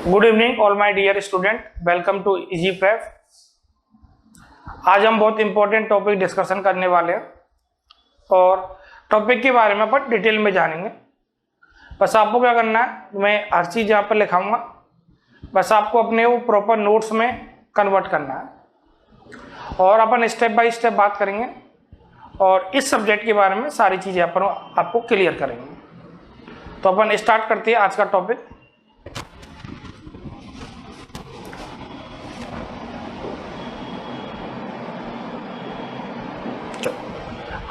Good evening all my dear student, welcome to Easy Prep. आज हम बहुत important topic discussion करने वाले हैं और टॉपिक के बारे में अपन डिटेल में जानेंगे। बस आपको क्या करना है, मैं हर चीज़ यहाँ पर लिखाऊंगा, बस आपको अपने वो प्रॉपर नोट्स में कन्वर्ट करना है और अपन स्टेप बाय स्टेप बात करेंगे और इस सब्जेक्ट के बारे में सारी चीज़ें अपन आपको क्लियर करेंगे। तो अपन स्टार्ट करते हैं आज का टॉपिक।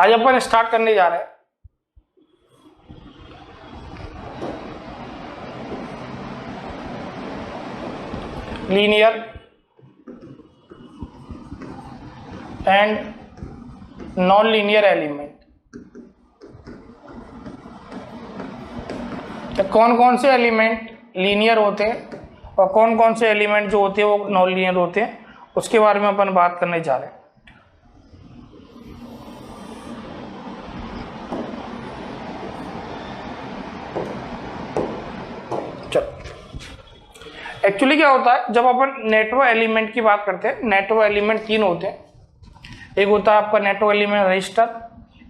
आज अपन स्टार्ट करने जा रहे हैं linear and non linear element. तो कौन कौन से एलिमेंट लीनियर होते हैं और कौन कौन से एलिमेंट जो होते हैं वो नॉन लीनियर होते हैं, उसके बारे में अपन बात करने जा रहे हैं। एक्चुअली क्या होता है, जब अपन नेटवर्क एलिमेंट की बात करते हैं, नेटवर्क एलिमेंट तीन होते हैं। एक होता है आपका नेटवर्क एलिमेंट रजिस्टर,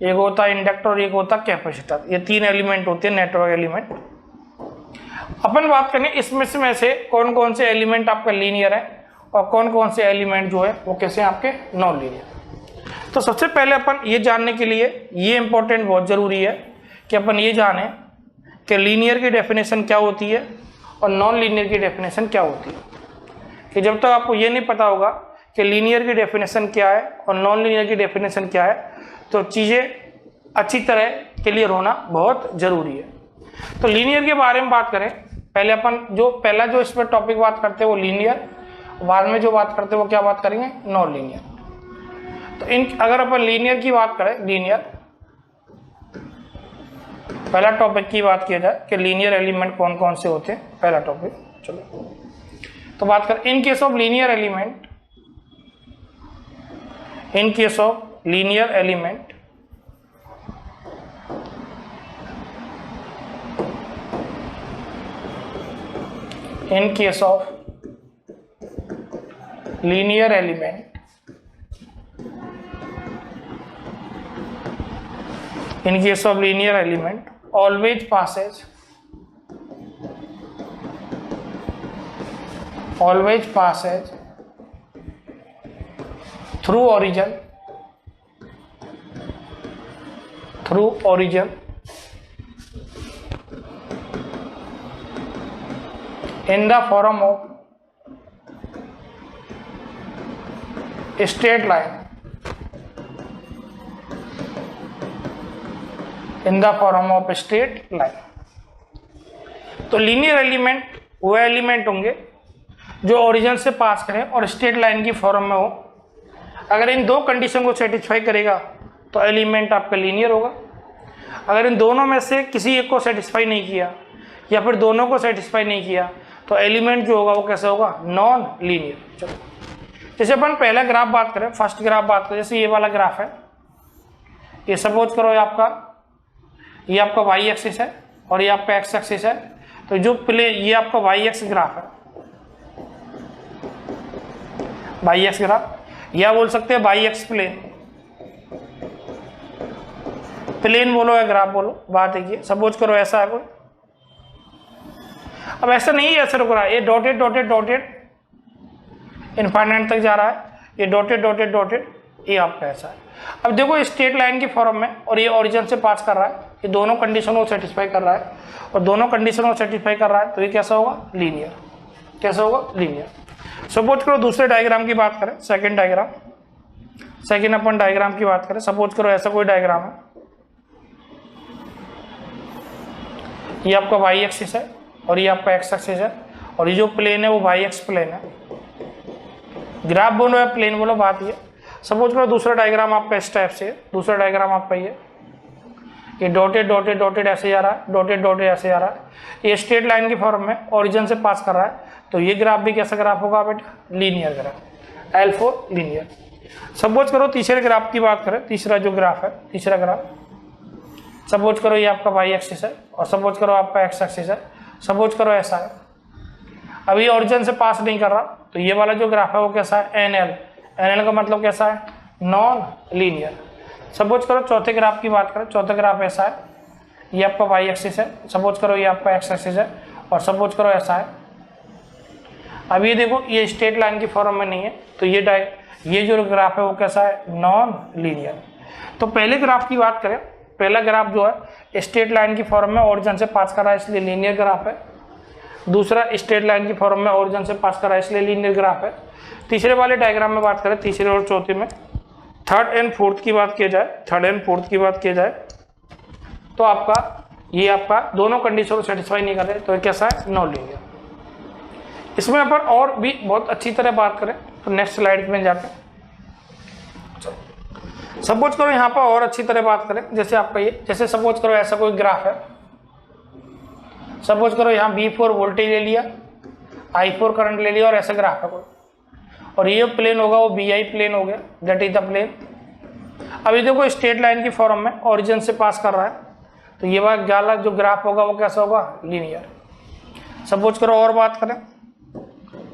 एक होता है इंडक्टर और एक होता है कैपेसिटर। ये तीन एलिमेंट होते हैं नेटवर्क एलिमेंट। अपन बात करें इसमें से कौन कौन से एलिमेंट आपका लीनियर है और कौन कौन से एलिमेंट जो है वो कैसे आपके नॉन लीनियर। तो सबसे पहले अपन ये जानने के लिए ये इंपॉर्टेंट बहुत ज़रूरी है कि अपन ये जाने कि लीनियर की डेफिनेशन क्या होती है और नॉन लीनियर की डेफिनेशन क्या होती है। कि जब तक आपको ये नहीं पता होगा कि लीनियर की डेफिनेशन क्या है और नॉन लीनियर की डेफिनेशन क्या है, तो चीज़ें अच्छी तरह क्लियर होना बहुत ज़रूरी है। तो लीनियर के बारे में बात करें, पहले अपन पहला जो इस पर टॉपिक बात करते हैं वो लीनियर, बाद में जो बात करते हैं वो क्या बात करेंगे, नॉन लीनियर। तो अगर अपन लीनियर की बात करें, लीनियर पहला टॉपिक की बात किया जाए कि लीनियर एलिमेंट कौन कौन से होते हैं, पहला टॉपिक। चलो तो बात करें in case of linear element, in case of linear element in case of linear element, in case of linear element always passes through origin in the form of straight line, in the form of straight line। तो linear element वो element होंगे जो origin से पास करें और straight line की form में हो। अगर इन दो कंडीशन को सेटिस्फाई करेगा तो एलिमेंट आपका लीनियर होगा। अगर इन दोनों में से किसी एक को सेटिस्फाई नहीं किया या फिर दोनों को सेटिस्फाई नहीं किया तो एलिमेंट जो होगा वो कैसे होगा, नॉन लीनियर। चलो जैसे अपन पहला ग्राफ बात करें, फर्स्ट ग्राफ बात करें, जैसे ये वाला ग्राफ है, ये सपोज करो ये आपका वाई एक्सिस है और ये आपका एक्स एक्सिस है। तो जो ये आपका वाई एक्स ग्राफ है, वाई एक्स ग्राफ, या बोल सकते हैं वाई एक्स प्लेन, प्लेन बोलो या ग्राफ बोलो, बात है। सपोज करो ऐसा है कोई, अब ऐसा नहीं है, ऐसा रुक रहा है, ये डॉटेड डॉटेड डॉटेड इनफाइनाइट तक जा रहा है, ये डॉटेड डॉटेड डॉटेड, ये आपका ऐसा है। अब देखो स्ट्रेट लाइन की फॉर्म में और ये ओरिजिन से पास कर रहा है, ये दोनों कंडीशन को सेटिस्फाई कर रहा है और दोनों कंडीशन को सेटिस्फाई कर रहा है, तो ये कैसा होगा, लीनियर। कैसा होगा, लीनियर। सपोज करो दूसरे डायग्राम की बात करें, सेकेंड डायग्राम, सेकेंड अपन डायग्राम की बात करें। सपोज करो ऐसा कोई डायग्राम है, ये आपका वाई एक्सिस है और ये आपका एक्स एक्सिस है और ये जो प्लेन है वो वाई एक्स प्लेन है। ग्राफ बोलो या प्लेन बोलो, बात ये। सपोज करो दूसरा डायग्राम आपका इस टाइप से, दूसरा डायग्राम आपका ये डॉटेड डॉटेड डॉटेड ऐसे जा रहा है, डॉटेड डॉटेड ऐसे जा रहा है, ये स्ट्रेट लाइन की फॉर्म में ओरिजिन से पास कर रहा है, तो ये ग्राफ भी कैसा ग्राफ होगा बेटा, linear graph, L for linear. Suppose करो तीसरे ग्राफ की बात करें, तीसरा जो ग्राफ है, तीसरा ग्राफ, सपोज करो ये आपका वाई एक्सिस है और सपोज करो आपका एक्स एक्सिस है, सपोज करो ऐसा है। अभी ऑरिजिन से पास नहीं कर रहा, तो ये वाला जो ग्राफ है वो कैसा है, एनएल। एनएल का मतलब कैसा है, नॉन लीनियर। सपोज करो चौथे ग्राफ की बात करें, चौथा ग्राफ ऐसा है, ये आपका वाई एक्सिस है, सपोज करो ये आपका एक्स एक्सिस है, और सपोज करो ऐसा है। अब ये देखो ये स्ट्रेट लाइन की फॉर्म में नहीं है, तो ये जो ग्राफ है वो कैसा है, नॉन लीनियर। तो पहले ग्राफ की बात करें, पहला ग्राफ जो है स्ट्रेट लाइन की फॉर्म में ओरिजिन से पास कर रहा है, इसलिए लीनियर ग्राफ है। दूसरा स्ट्रेट लाइन की फॉर्म में ओरिजिन से पास कर रहा है, इसलिए लीनियर ग्राफ है। तीसरे वाले डायग्राम में बात करें, तीसरे और चौथे में, थर्ड एंड फोर्थ की बात की जाए, थर्ड एंड फोर्थ की बात की जाए, तो आपका दोनों कंडीशन को सेटिस्फाई नहीं कर रहे, तो ये कैसा है, नॉन लीनियर। इसमें अपन और भी बहुत अच्छी तरह बात करें तो नेक्स्ट स्लाइड में जाकर सपोज करो यहाँ पर और अच्छी तरह बात करें, जैसे आपका ये, जैसे सपोज करो ऐसा कोई ग्राफ है, सपोज करो यहाँ V4 वोल्टेज ले लिया, I4 करंट ले लिया, और ऐसा ग्राफ है कोई, और ये प्लेन होगा वो BI प्लेन हो गया, दैट इज द प्लेन। अभी देखो स्ट्रेट लाइन की फॉर्म में ओरिजिन से पास कर रहा है, तो ये वाला जो ग्राफ होगा वो कैसा होगा, लीनियर। सपोज करो और बात करें,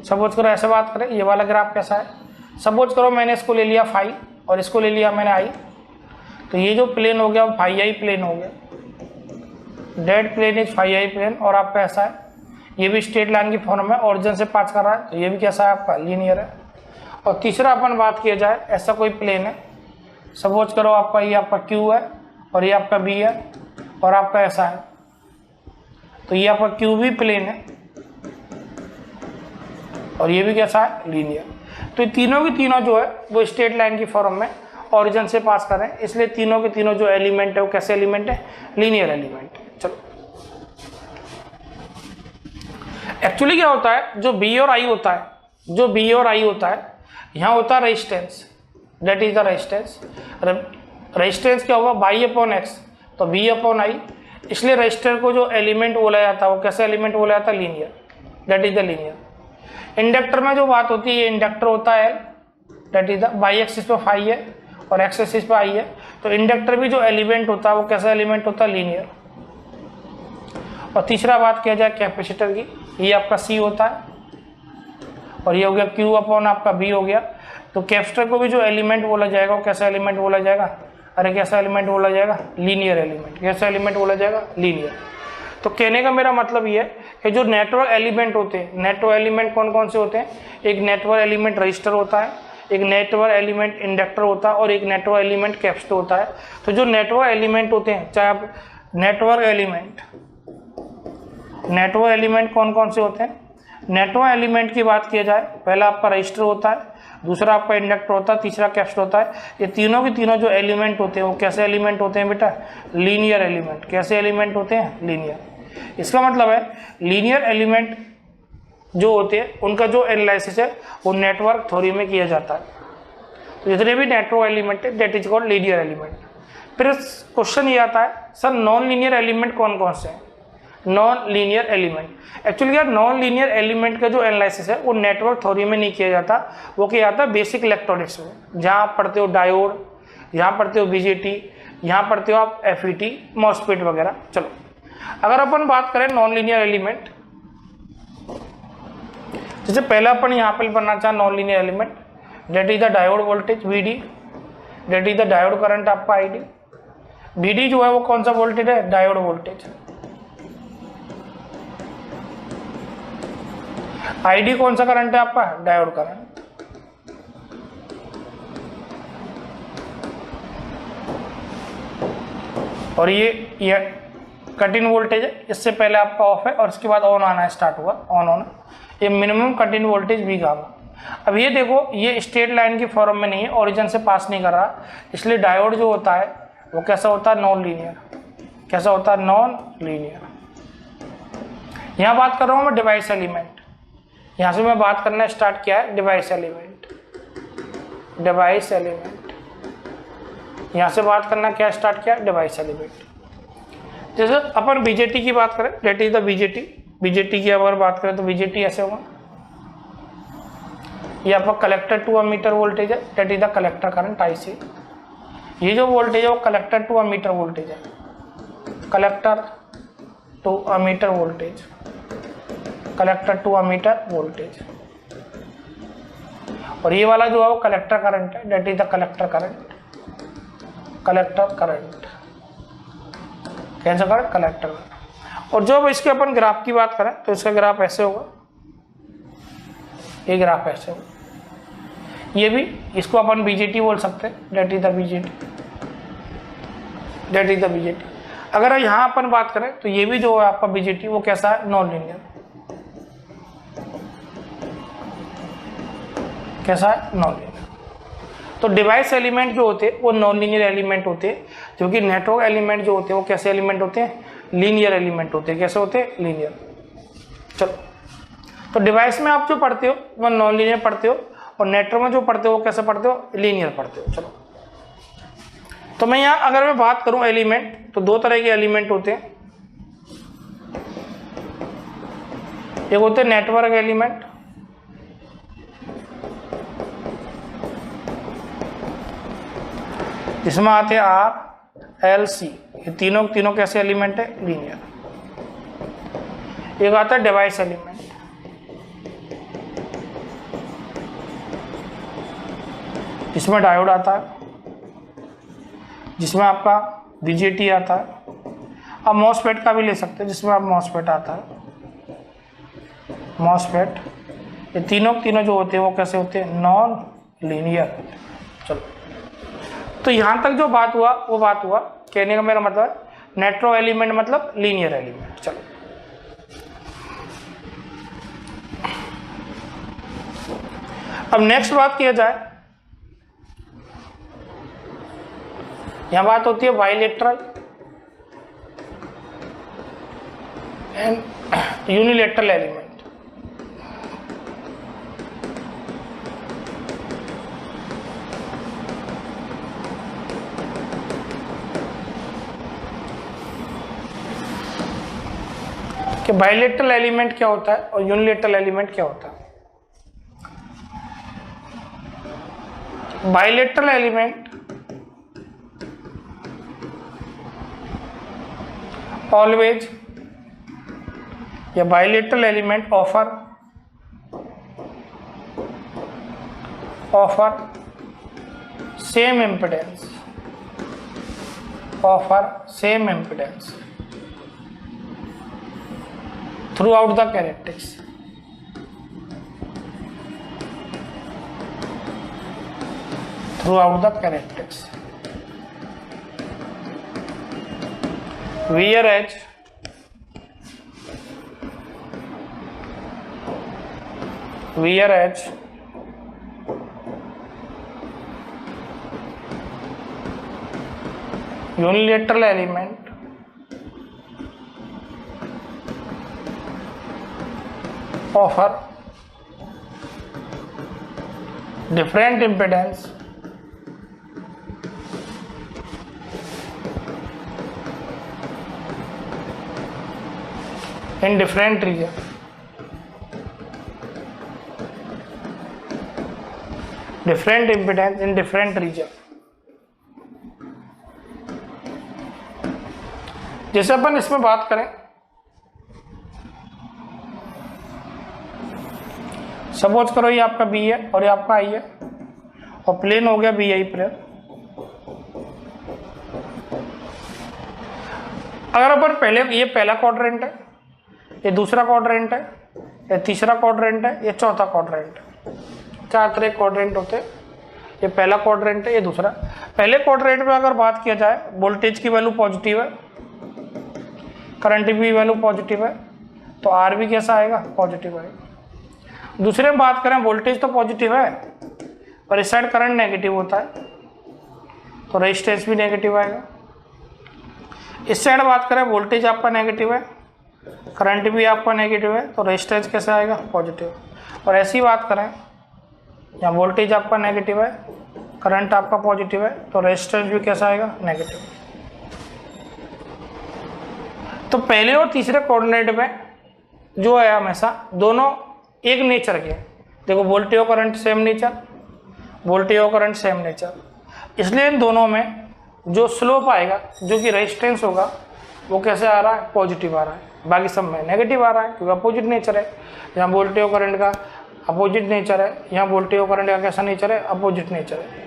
सपोज करो ऐसे बात करें, ये वाला ग्राफ कैसा है, सपोज करो मैंने इसको ले लिया फाई और इसको ले लिया मैंने आई, तो ये जो प्लेन हो गया वो फाई आई प्लेन हो गया, that plane is phi I plane. और आपका ऐसा है, ये भी स्ट्रेट लाइन की फॉर्म में ओरिजिन से पास कर रहा है, तो ये भी कैसा है आपका, लीनियर है। और तीसरा अपन बात किया जाए, ऐसा कोई प्लेन है, सपोज करो आपका ये आपका Q है और ये आपका B है, और आपका ऐसा है, तो ये आपका Q भी प्लेन है और ये भी कैसा है, लीनियर। तो तीनों की तीनों जो है वो स्ट्रेट लाइन की फॉर्म में ओरिजिन से पास कर रहे हैं, इसलिए तीनों के तीनों जो एलिमेंट है वो कैसे एलिमेंट है, लीनियर एलिमेंट है। चलो एक्चुअली क्या होता है, जो B और I होता है, जो B और I होता है, यहाँ होता है resistance, that is the resistance. Resistance क्या होगा, बाई अपॉन एक्स, तो B अपॉन I, इसलिए रजिस्टर को जो एलिमेंट बोला जाता है वो कैसे एलिमेंट बोला जाता है, linear, that is the linear. Inductor में जो बात होती है, ये इंडक्टर होता है that is the by axis पे फाई है और एक्स एक्सिस पे आई है, तो इंडक्टर भी जो एलिमेंट होता है वो कैसा एलिमेंट होता है, लीनियर। और तीसरा बात किया जाए कैपेसिटर की, ये आपका C होता है और ये हो गया Q अपॉन आपका B हो गया, तो कैपेसिटर को भी जो एलिमेंट बोला जाएगा वो कैसा एलिमेंट बोला जाएगा, अरे कैसा एलिमेंट बोला जाएगा, लीनियर एलिमेंट। कैसा एलिमेंट बोला जाएगा, लीनियर। तो कहने का मेरा मतलब ये है कि जो नेटवर्क एलिमेंट होते हैं, नेटवर्क एलिमेंट कौन कौन से होते हैं, एक नेटवर्क एलिमेंट रजिस्टर होता है, एक नेटवर्क एलिमेंट इंडक्टर होता है, और एक नेटवर्क एलिमेंट कैपेसिटर होता है। तो जो नेटवर्क एलिमेंट होते हैं, चाहे आप नेटवर्क एलिमेंट कौन कौन से होते हैं, नेटवर्क एलिमेंट की बात किया जाए, पहला आपका रजिस्टर होता है, दूसरा आपका इंडक्टर होता है, तीसरा कैपेसिटर होता है। ये तीनों के तीनों जो एलिमेंट होते हैं वो कैसे एलिमेंट होते हैं बेटा, लीनियर एलिमेंट। कैसे एलिमेंट होते हैं, लीनियर। इसका मतलब है लीनियर एलिमेंट जो होते हैं उनका जो एनालिसिस है वो नेटवर्क थ्योरी में किया जाता है। तो जितने भी नेटवर्क एलिमेंट है that is called linear element. फिर क्वेश्चन ये आता है, सर नॉन लीनियर एलिमेंट कौन कौन से हैं, नॉन लीनियर एलिमेंट। एक्चुअली यार नॉन लीनियर एलिमेंट का जो एनालिसिस है वो नेटवर्क थ्योरी में नहीं किया जाता, वो किया जाता है बेसिक इलेक्ट्रॉनिक्स में, जहाँ आप पढ़ते हो डायोड, यहाँ पढ़ते हो BJT, यहाँ पढ़ते हो आप FET, मॉसफेट वगैरह। चलो अगर अपन बात करें नॉन लीनियर एलिमेंट, जैसे पहला अपन यहाँ पर पढ़ना चाहे non linear element, that is the diode voltage VD, that is the diode current आपका ID। VD जो है वो कौन सा वोल्टेज है, डायोड वोल्टेज। ID कौन सा करंट है आपका, डायोड करंट। और ये कट इन वोल्टेज है, इससे पहले आपका ऑफ है और इसके बाद ऑन आना स्टार्ट हुआ, ऑन होना, ये मिनिमम कट इन वोल्टेज भी गामा। अब ये देखो ये स्ट्रेट लाइन की फॉर्म में नहीं है, ओरिजिन से पास नहीं कर रहा, इसलिए डायोड जो होता है वो कैसा होता है, नॉन लीनियर। कैसा होता है, नॉन लीनियर। यहाँ बात कर रहा हूँ मैं डिवाइस एलिमेंट, यहाँ से मैं बात करना स्टार्ट किया है डिवाइस एलिमेंट, डिवाइस एलिमेंट। यहाँ से बात करना क्या स्टार्ट किया, डिवाइस एलिमेंट। जैसे अपन BJT की बात करें, डेट इज द BJT की अगर बात करें तो BJT ऐसे होगा, ये आपका कलेक्टर टू अमीटर वोल्टेज है, that is the collector current IC। ये जो वोल्टेज है वो कलेक्टर टू अमीटर वोल्टेज है, collector to emitter voltage. Collector to emitter voltage, और ये वाला जो है वो कलेक्टर करंट है, that is the collector current, collector current, कैसे करंट, कलेक्टर। और जो इसके अपन ग्राफ की बात करें तो इसका ग्राफ ऐसे होगा, ये ग्राफ ऐसे होगा, ये भी, इसको अपन बीजेटी बोल सकते हैं, that is the BJT, that is the BJT. अगर यहाँ अपन बात करें तो ये भी जो है आपका बीजेटी वो कैसा है, नॉन लीनियर, कैसा है, नॉन लीनियर। तो डिवाइस एलिमेंट जो होते हैं वो नॉन लीनियर एलिमेंट होते हैं, क्योंकि नेटवर्क एलिमेंट जो होते हैं वो कैसे एलिमेंट होते हैं, लीनियर एलिमेंट होते हैं। कैसे होते हैं, लीनियर। चलो, तो डिवाइस में आप जो पढ़ते हो वो नॉन लीनियर पढ़ते हो, और नेटवर्क में जो पढ़ते हो वो कैसे पढ़ते हो, लीनियर पढ़ते हो। चलो, तो मैं यहाँ अगर मैं बात करूँ एलिमेंट, तो दो तरह के एलिमेंट होते हैं, एक होते हैं नेटवर्क एलिमेंट, जिसमें आते हैं आर एल सी, ये तीनों कैसे एलिमेंट है, लीनियर। एक आता है डिवाइस एलिमेंट, जिसमें डायोड आता है, जिसमें आपका बीजेटी आता है, आप मॉसफेट का भी ले सकते हैं, जिसमें आप मॉसफेट आता है, मॉसफेट। ये तीनों जो होते हैं वो कैसे होते हैं, नॉन लीनियर। चलो, तो यहाँ तक जो बात हुआ वो बात हुआ, कहने का मेरा मतलब नेटवर्क एलिमेंट मतलब लीनियर एलिमेंट। चलो, अब नेक्स्ट बात किया जाए, यहाँ बात होती है बाइलेटरल एंड यूनिलेटरल एलिमेंट। कि बाइलेटरल एलिमेंट क्या होता है और यूनिलेटरल एलिमेंट क्या होता है। बाइलेटरल एलिमेंट always, या bilateral element offer same impedance, throughout the characteristics. Whereas unilateral element offer different impedance in different region. Different impedance in different region. जैसे अपन इसमें बात करें, सपोज करो ये आपका बी है और ये आपका आई है, और प्लेन हो गया बी आई प्लेन। अगर अपन पहले, ये पहला क्वाड्रेंट है, ये दूसरा क्वाड्रेंट है, ये तीसरा क्वाड्रेंट है, ये चौथा क्वाड्रेंट है, चार तरह क्वाड्रेंट होते हैं। ये पहला क्वाड्रेंट है, ये दूसरा। पहले क्वाड्रेंट में अगर बात किया जाए, वोल्टेज की वैल्यू पॉजिटिव है, करंट की वैल्यू पॉजिटिव है, तो आर भी कैसा आएगा, पॉजिटिव आएगा। दूसरे में बात करें, वोल्टेज तो पॉजिटिव है पर इस साइड करंट नेगेटिव होता है, तो रेजिस्टेंस भी नेगेटिव आएगा। इस साइड बात करें, वोल्टेज आपका नेगेटिव है, करंट भी आपका नेगेटिव है, तो रेजिस्टेंस कैसे आएगा, पॉजिटिव। और ऐसी बात करें, यहाँ वोल्टेज आपका नेगेटिव है, करंट आपका पॉजिटिव है, तो रेजिस्टेंस भी कैसा आएगा, नेगेटिव। तो पहले और तीसरे कोऑर्डिनेट में जो है हमेशा दोनों एक नेचर के, देखो वोल्टेज और करंट सेम नेचर, वोल्टेज और करंट सेम नेचर, इसलिए इन दोनों में जो स्लोप आएगा, जो कि रेजिस्टेंस होगा, वो कैसे आ रहा है, पॉजिटिव आ रहा है। बाकी सब में नेगेटिव आ रहा है क्योंकि अपोजिट नेचर है। यहाँ वोल्टेज और करंट का अपोजिट नेचर है, यहाँ वोल्टेज और करंट का कैसा नेचर है, अपोजिट नेचर है।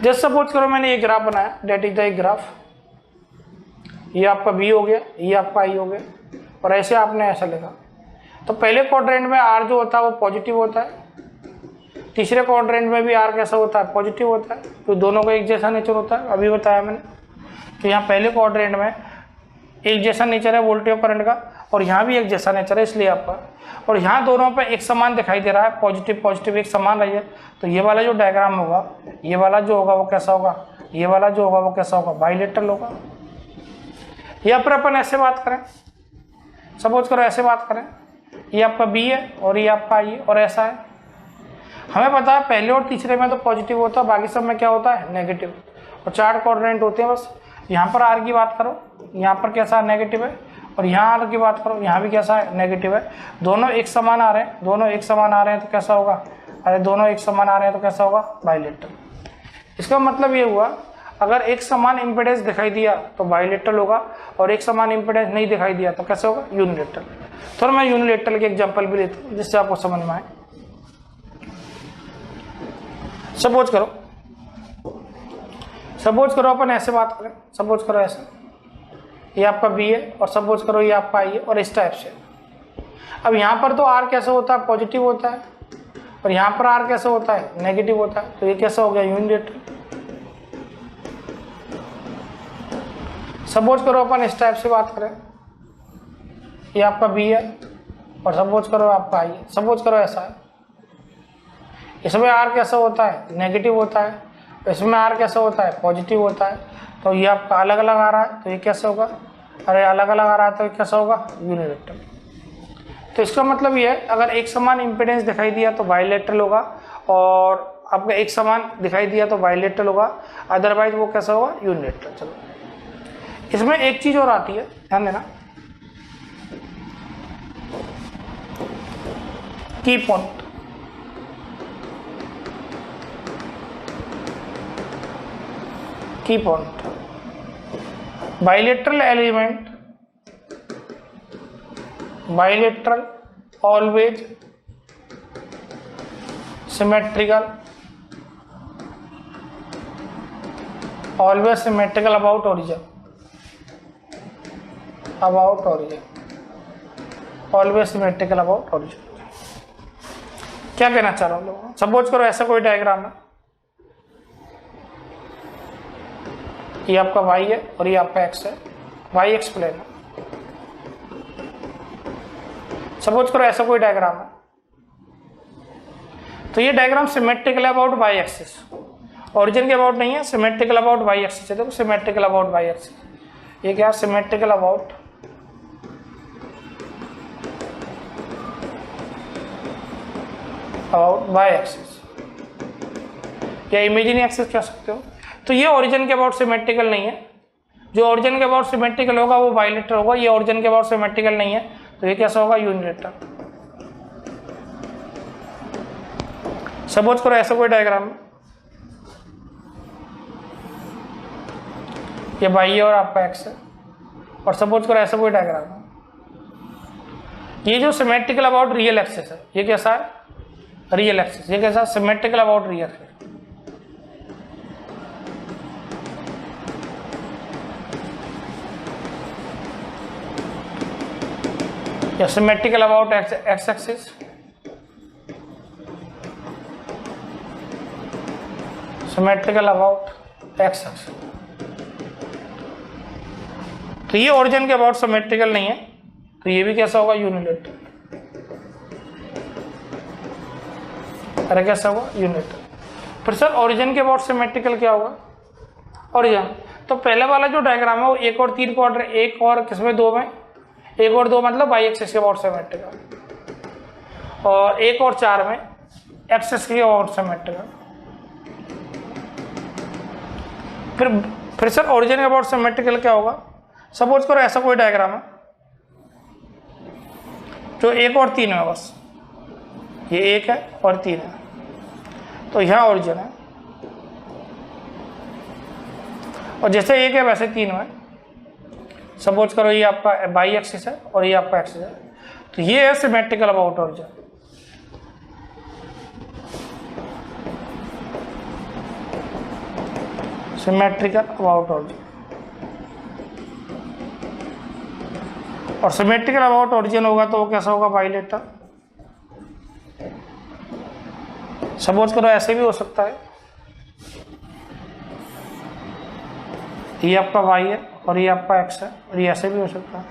जस्ट सपोज करो मैंने ये ग्राफ बनाया, डेट इज द ग्राफ, ये आपका बी हो गया, ये आपका आई हो गया, और ऐसे आपने ऐसा लिखा। तो पहले क्वाड्रेंट में आर जो होता है वो पॉजिटिव होता है, तीसरे क्वाड्रेंट में भी आर कैसा होता है, पॉजिटिव होता है, तो दोनों का एक जैसा नेचर होता है। अभी बताया मैंने कि यहाँ पहले क्वाड्रेंट में एक जैसा नेचर है वोल्टेज और करंट का, और यहाँ भी एक जैसा नेचर है इसलिए आपका, और यहाँ दोनों पे एक समान दिखाई दे रहा है, पॉजिटिव पॉजिटिव एक समान रही है। तो ये वाला जो डायग्राम होगा, ये वाला जो होगा वो कैसा होगा, ये वाला जो होगा वो कैसा होगा, बाइलेटरल होगा। या फिर अपन ऐसे बात करें, सपोज करो ऐसे बात करें, ये आपका बी है और ये आपका आई है और ऐसा है। हमें पता है पहले और तीसरे में तो पॉजिटिव होता है, बाकी सब में क्या होता है, नेगेटिव, और 4 क्वाड्रेंट होते हैं बस। यहाँ पर आर की बात करो, यहाँ पर कैसा नेगेटिव है, और यहाँ आर की बात करो, यहाँ भी कैसा है, नेगेटिव है। दोनों एक समान आ रहे हैं, दोनों एक समान आ रहे हैं तो कैसा होगा, अरे दोनों एक समान आ रहे हैं तो कैसा होगा, बाइलेटरल। इसका मतलब ये हुआ अगर एक समान इम्पीडेंस दिखाई दिया तो बाइलेटरल होगा, और एक समान इम्पीडेंस नहीं दिखाई दिया तो कैसे होगा, यूनिलेटरल। तो मैं यूनिलेटरल के एग्जांपल भी लेता हूँ जिससे आपको समझ में आए। सपोज करो अपन ऐसे बात करें, सपोज करो ऐसे, ये आपका बी है और सपोज करो ये आपका आई है और इस टाइप से। अब यहाँ पर तो आर कैसा होता है, पॉजिटिव होता है, और यहाँ पर आर कैसा होता है, नेगेटिव होता है। तो ये कैसा हो गया, यूनिलेटरल। सपोज करो अपन इस टाइप से बात करें, ये आपका बी है और सपोज करो आपका आई है, सपोज करो ऐसा है। इसमें आर कैसा होता है, नेगेटिव होता है, इसमें आर कैसा होता है, पॉजिटिव होता है। तो ये आपका अलग अलग आ रहा है तो ये कैसे होगा, अरे अलग अलग आ रहा है तो ये कैसा होगा, यूनिलेटरल। तो इसका मतलब ये है अगर एक समान इम्पीडेंस दिखाई दिया तो बाइलेटरल होगा, और आपका एक समान दिखाई दिया तो बाइलेटरल होगा, अदरवाइज वो कैसा होगा, यूनिलेटरल। चलो इसमें एक चीज और आती है, ध्यान देना, की पॉइंट। की point, bilateral element, bilateral always symmetrical, always symmetrical about origin, about origin, always symmetrical about origin। क्या कहना चाह रहा हूँ लोगों, सपोज करो ऐसा कोई डायग्राम है, ये आपका y है और ये आपका x है, y एक्स प्लेन है। सपोज करो ऐसा कोई डायग्राम है, तो ये diagram symmetrical about y axis, origin के अबाउट नहीं है, सिमेट्रिकल अबाउट y एक्सिस है। देखो सिमेट्रिकल अबाउट y एक्सिस, ये क्या, सिमेट्रिकल अबाउट y एक्सिस, या इमेजिनरी एक्सिस कह सकते हो। तो ये ओरिजिन के अबाउट सिमेट्रिकल नहीं है, जो ओरिजिन के अबाउट सिमेट्रिकल होगा वो बाइलेटरल होगा, ये ओरिजिन के अबाउट सिमेट्रिकल नहीं है तो ये कैसा होगा, यूनिलेटरल। सपोज करो ऐसा कोई डायग्राम है, ये y है और आपका x है, और सपोज करो ऐसा कोई डायग्राम है, ये जो सिमेट्रिकल अबाउट रियल एक्सिस है, ये कैसा है, रियल एक्सिस, ये कैसा, सिमेट्रिकल अबाउट रियल है। या symmetrical about x axis, symmetrical about x axis. तो ये ओरिजिन के अबाउट सिमेट्रिकल नहीं है तो ये भी कैसा होगा, यूनिलेटरल। अरे कैसा होगा, यूनिलेटरल। फिर सर ओरिजिन के अबाउट सिमेट्रिकल क्या होगा, ओरिजिन। तो पहले वाला जो डायग्राम है वो 1 और 3 क्वाड्र, 1 और किसमें, 2 में, 1 और 2 मतलब y एक्सिस के अबाउट सिमेट्रिकल, और 1 और 4 में x एक्सिस के अबाउट सिमेट्रिकल। फिर सर ओरिजिन के अबाउट सिमेट्रिकल क्या होगा, सपोज करो ऐसा कोई डायग्राम है जो 1 और 3 में, बस ये 1 है और 3 है, तो यहाँ ओरिजिन है, और जैसे 1 है वैसे 3 में, सपोज करो ये आपका बाई एक्सिस है और ये आपका एक्सिस है, तो ये है symmetrical about origin. Symmetrical about origin. और सिमेट्रिकल अबाउट ओरिजिन होगा तो वो कैसा होगा, बाइलेटरल। सपोज करो ऐसे भी हो सकता है, ये आपका y है और ये आपका x है, और ये ऐसे भी हो सकता है।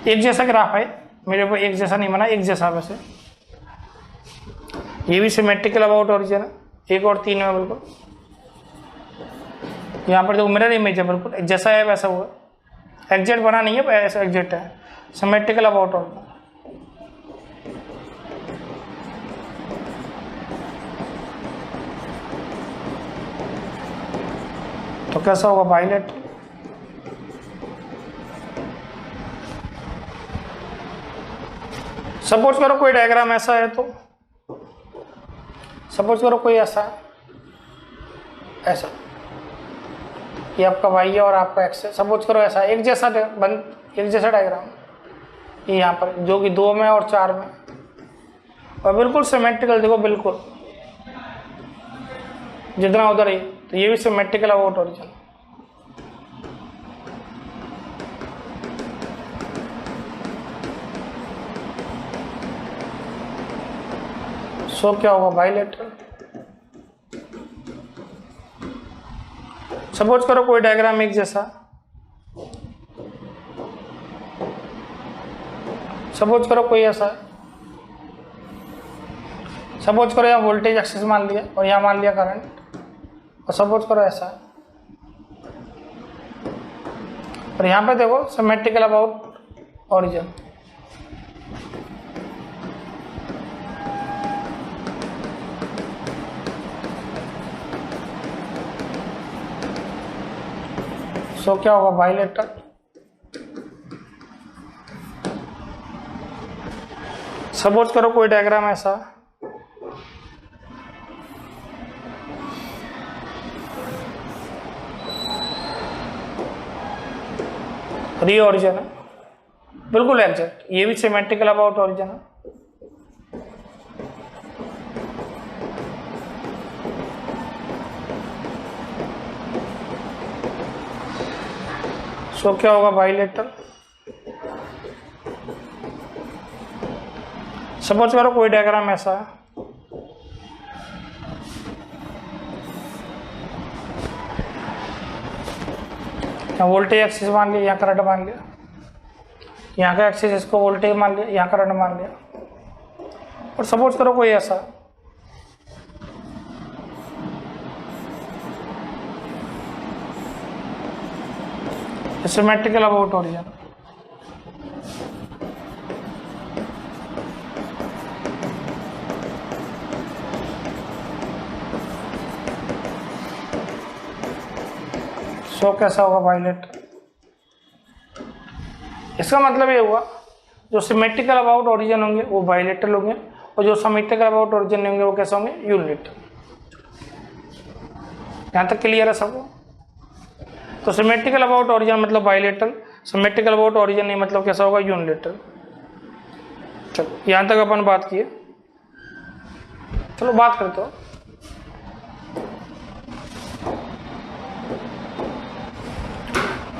एक जैसा ग्राफ है, मेरे को एक जैसा नहीं बना, एक जैसा वैसे। ये भी सिमेट्रिकल अबाउट ओरिजिन है, 1 और 3 में बिल्कुल। यहाँ पर देखो मिरर इमेज है, बिल्कुल जैसा है वैसा हुआ, एग्जैक्ट बना नहीं है, ऐसा एग्जैक्ट है, सिमेट्रिकल अबाउट ओरिजिन। तो कैसा होगा, बाइलेटरल। सपोज करो कोई डायग्राम ऐसा है, तो सपोज करो कोई ऐसा है, ऐसा, ये आपका y है और आपका x है। सपोज करो ऐसा एक जैसा डायग्राम ये यहाँ पर, जो कि 2 में और 4 में, और बिल्कुल सिमेट्रिकल, देखो बिल्कुल जितना उधर ही, तो ये भी सिमेट्रिकल अबाउट ओरिजिन। सो क्या होगा, बाइलेटरल। सपोज करो कोई डायग्राम एक जैसा, सपोज करो कोई ऐसा है, सपोज करो यहाँ वोल्टेज एक्सिस मान लिया और यहाँ मान लिया करंट, और सपोज करो ऐसा है, और यहाँ पे देखो सिमेट्रिकल अबाउट ओरिजिन। सो क्या होगा, बाइलेटरल। सपोज करो कोई डायग्राम ऐसा, री ओरिजिन है, बिल्कुल एग्जैक्ट, ये भी सिमेट्रिकल अबाउट ओरिजिन है। सो क्या होगा, बाइलेटरल। सपोज करो कोई डायग्राम ऐसा है, यहाँ वोल्टेज एक्सिस मान लिया, यहाँ करंट मान लिया, यहाँ का एक्सिस इसको वोल्टेज मान लिया, यहाँ करंट मान लिया, और सपोज करो कोई ऐसा, सिमेट्रिकल अबाउट ओरिजिन। सो कैसा होगा, बाइलेटरल। इसका मतलब ये हुआ जो सिमेट्रिकल अबाउट ओरिजिन होंगे वो बाइलेटरल होंगे, और जो सिमेट्रिकल अबाउट ओरिजिन नहीं होंगे वो कैसे होंगे, यूनिलेटरल। यहाँ तक क्लियर है सबको। तो सिमेट्रिकल अबाउट ओरिजिन मतलब बाइलेटरल, सिमेट्रिकल अबाउट ओरिजिन नहीं मतलब कैसा होगा, यूनिलेटरल। चलो यहाँ तक अपन बात किए, चलो बात करते हो।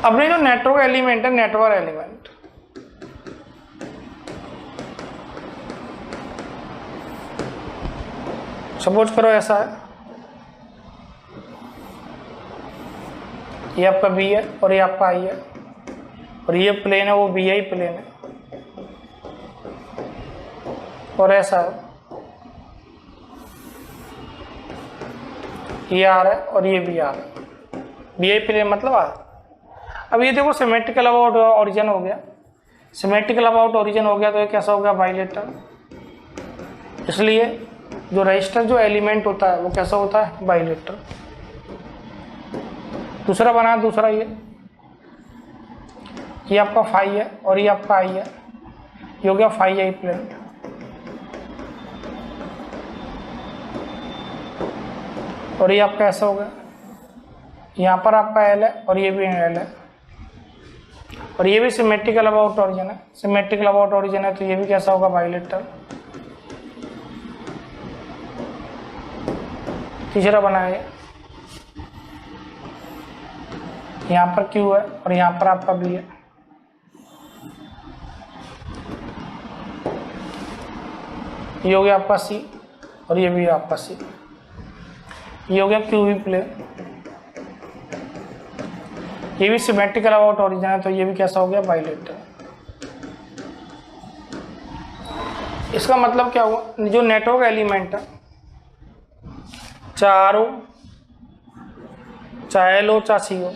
अपने जो नेटवर्क एलिमेंट है, नेटवर्क एलिमेंट, सपोज करो ऐसा है, ये आपका बी है और ये आपका आई है, और ये प्लेन है वो बी आई प्लेन है, और ऐसा है ये आर है और ये बी आर है, बी आई प्लेन मतलब आर। अब ये देखो सिमेट्रिकल अबाउट ओरिजिन हो गया, सिमेट्रिकल अबाउट ओरिजिन हो गया, तो ये कैसा हो गया, बाइलेटरल। इसलिए जो रजिस्टर जो एलिमेंट होता है वो कैसा होता है, बाइलेटरल। दूसरा बना, दूसरा ये आपका फाई है और ये आपका आई है, ये हो गया फाई आई प्लेन। और ये आपका ऐसा हो गया, यहाँ पर आपका एल है और ये भी एल है, और ये भी सिमेट्रिकल अबाउट ओरिजिन है। सिमेट्रिकल अबाउट ओरिजिन है तो ये भी कैसा होगा, बाइलेटरल। तीसरा बनाया, यहाँ पर क्यू है और यहाँ पर आपका बी है। ये हो गया आपका सी और ये भी आपका सी। ये हो गया क्यू वी प्लेन, ये भी सिमेट्रिकल अबाउट ओरिजिन है तो ये भी कैसा हो गया, बाइलेटरल। इसका मतलब क्या हुआ, जो नेटवर्क एलिमेंट है चारों, चाहे एल हो चाहे सी हो,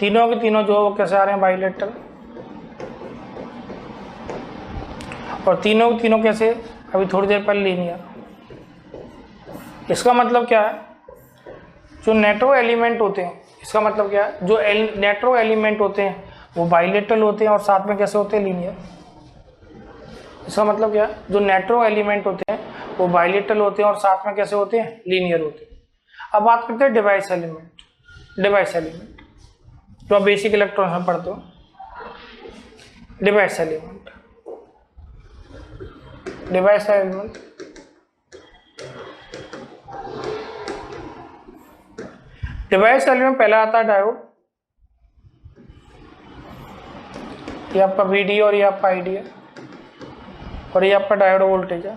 तीनों के तीनों जो वो कैसे आ रहे हैं, बाइलेटरल। और तीनों के तीनों कैसे, अभी थोड़ी देर पहले लीनियर। इसका मतलब क्या है, जो नेटवर्क एलिमेंट होते हैं, इसका मतलब क्या है, जो नेटवर्क एलिमेंट होते हैं वो बाइलेटरल होते हैं और साथ में कैसे होते हैं, लीनियर। इसका मतलब क्या है, जो नेटवर्क एलिमेंट होते हैं वो बाइलेटरल होते हैं और साथ में कैसे होते हैं, लीनियर होते हैं। अब बात करते हैं डिवाइस एलिमेंट। डिवाइस एलिमेंट जो आप बेसिक इलेक्ट्रॉनिक्स में पढ़ते हो, device element. Device element device element पहला आता है डायोड, ये आपका वीडी और ये आपका आईडी है, और ये आपका डायोड वोल्टेज है,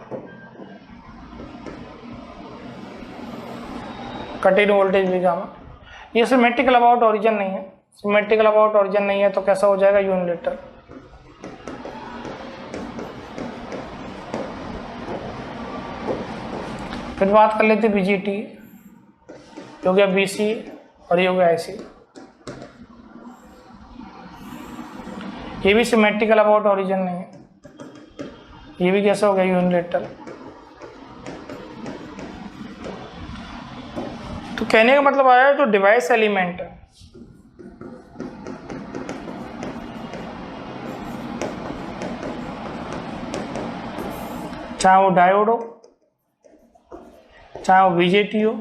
कट इन वोल्टेज भी गामा। ये सिमेट्रिकल अबाउट ओरिजिन नहीं है, सिमेट्रिकल अबाउट ओरिजिन नहीं है तो कैसा हो जाएगा, यूनिलेटरल। फिर बात कर लेते बीजीटी, हो गया बीसी और ये हो गया आईसी। ये भी सिमेट्रिकल अबाउट ओरिजिन नहीं है, ये भी कैसा हो गया, यूनिलेटरल। तो कहने का मतलब आया जो डिवाइस एलिमेंट है, चाहे वो डायोड हो, चाहे वो बीजेटी हो,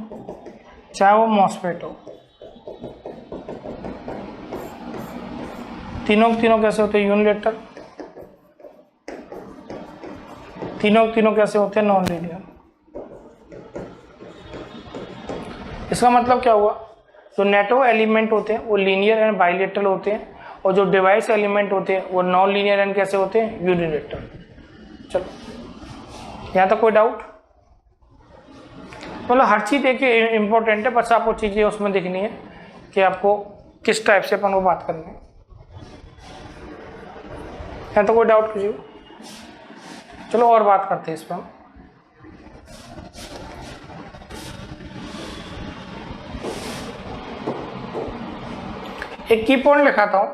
चाहे वो मॉसफेट हो, तीनों के तीनों कैसे होते हैं, यूनिलेटरल। तीनों के तीनों कैसे होते हैं, नॉन लीनियर। इसका मतलब क्या हुआ, जो नेटवर्क एलिमेंट होते हैं वो लीनियर एंड बाइलेटरल होते हैं, और जो डिवाइस एलिमेंट होते हैं वो नॉन लीनियर एंड कैसे होते हैं, यूनिलेटरल। चलो यहाँ तक कोई डाउट? मतलब हर चीज़ एक इम्पोर्टेंट है, बस आपको चीज़ें उसमें देखनी है कि आपको किस टाइप से अपन को बात करनी है। यहाँ तो कोई डाउट किसी को? चलो और बात करते हैं इस पर हम। एक की पॉइंट लिखाता हूं,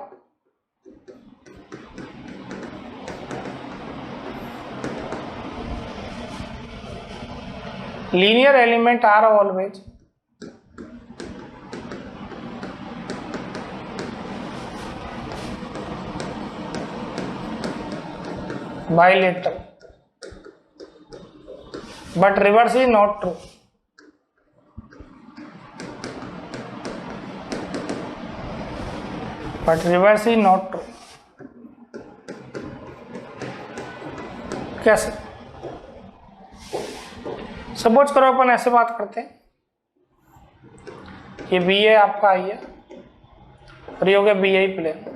linear element are always bilateral, but reverse is not true. But reverse is not true. कैसे? सपोज करो अपन ऐसे बात करते हैं, ये बी है आपका आई है और ये हो गया बी आई प्लेन।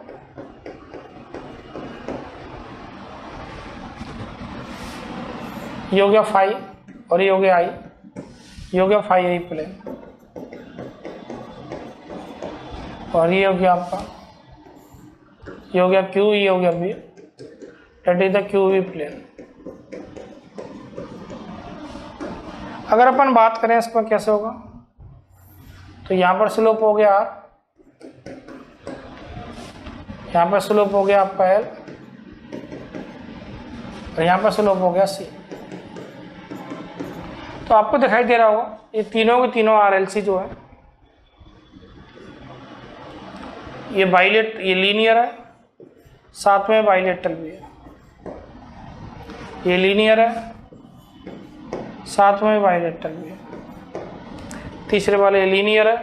ये हो गया फाई और ये हो गया आई, ये हो गया फाई आई प्लेन, और ये हो गया आपका, ये हो गया क्यू, ये हो गया B, that is the Q V plane. अगर अपन बात करें इस पर कैसे होगा, तो यहाँ पर स्लोप हो गया आर, यहाँ पर स्लोप हो गया आपका एल, और यहाँ पर स्लोप हो गया सी। तो आपको दिखाई दे रहा होगा ये तीनों के तीनों आरएलसी जो है ये लीनियर है, साथ में बाइलेटरल भी है। ये लीनियर है, साथ में बाइलेटरल भी है। तीसरे वाले लीनियर है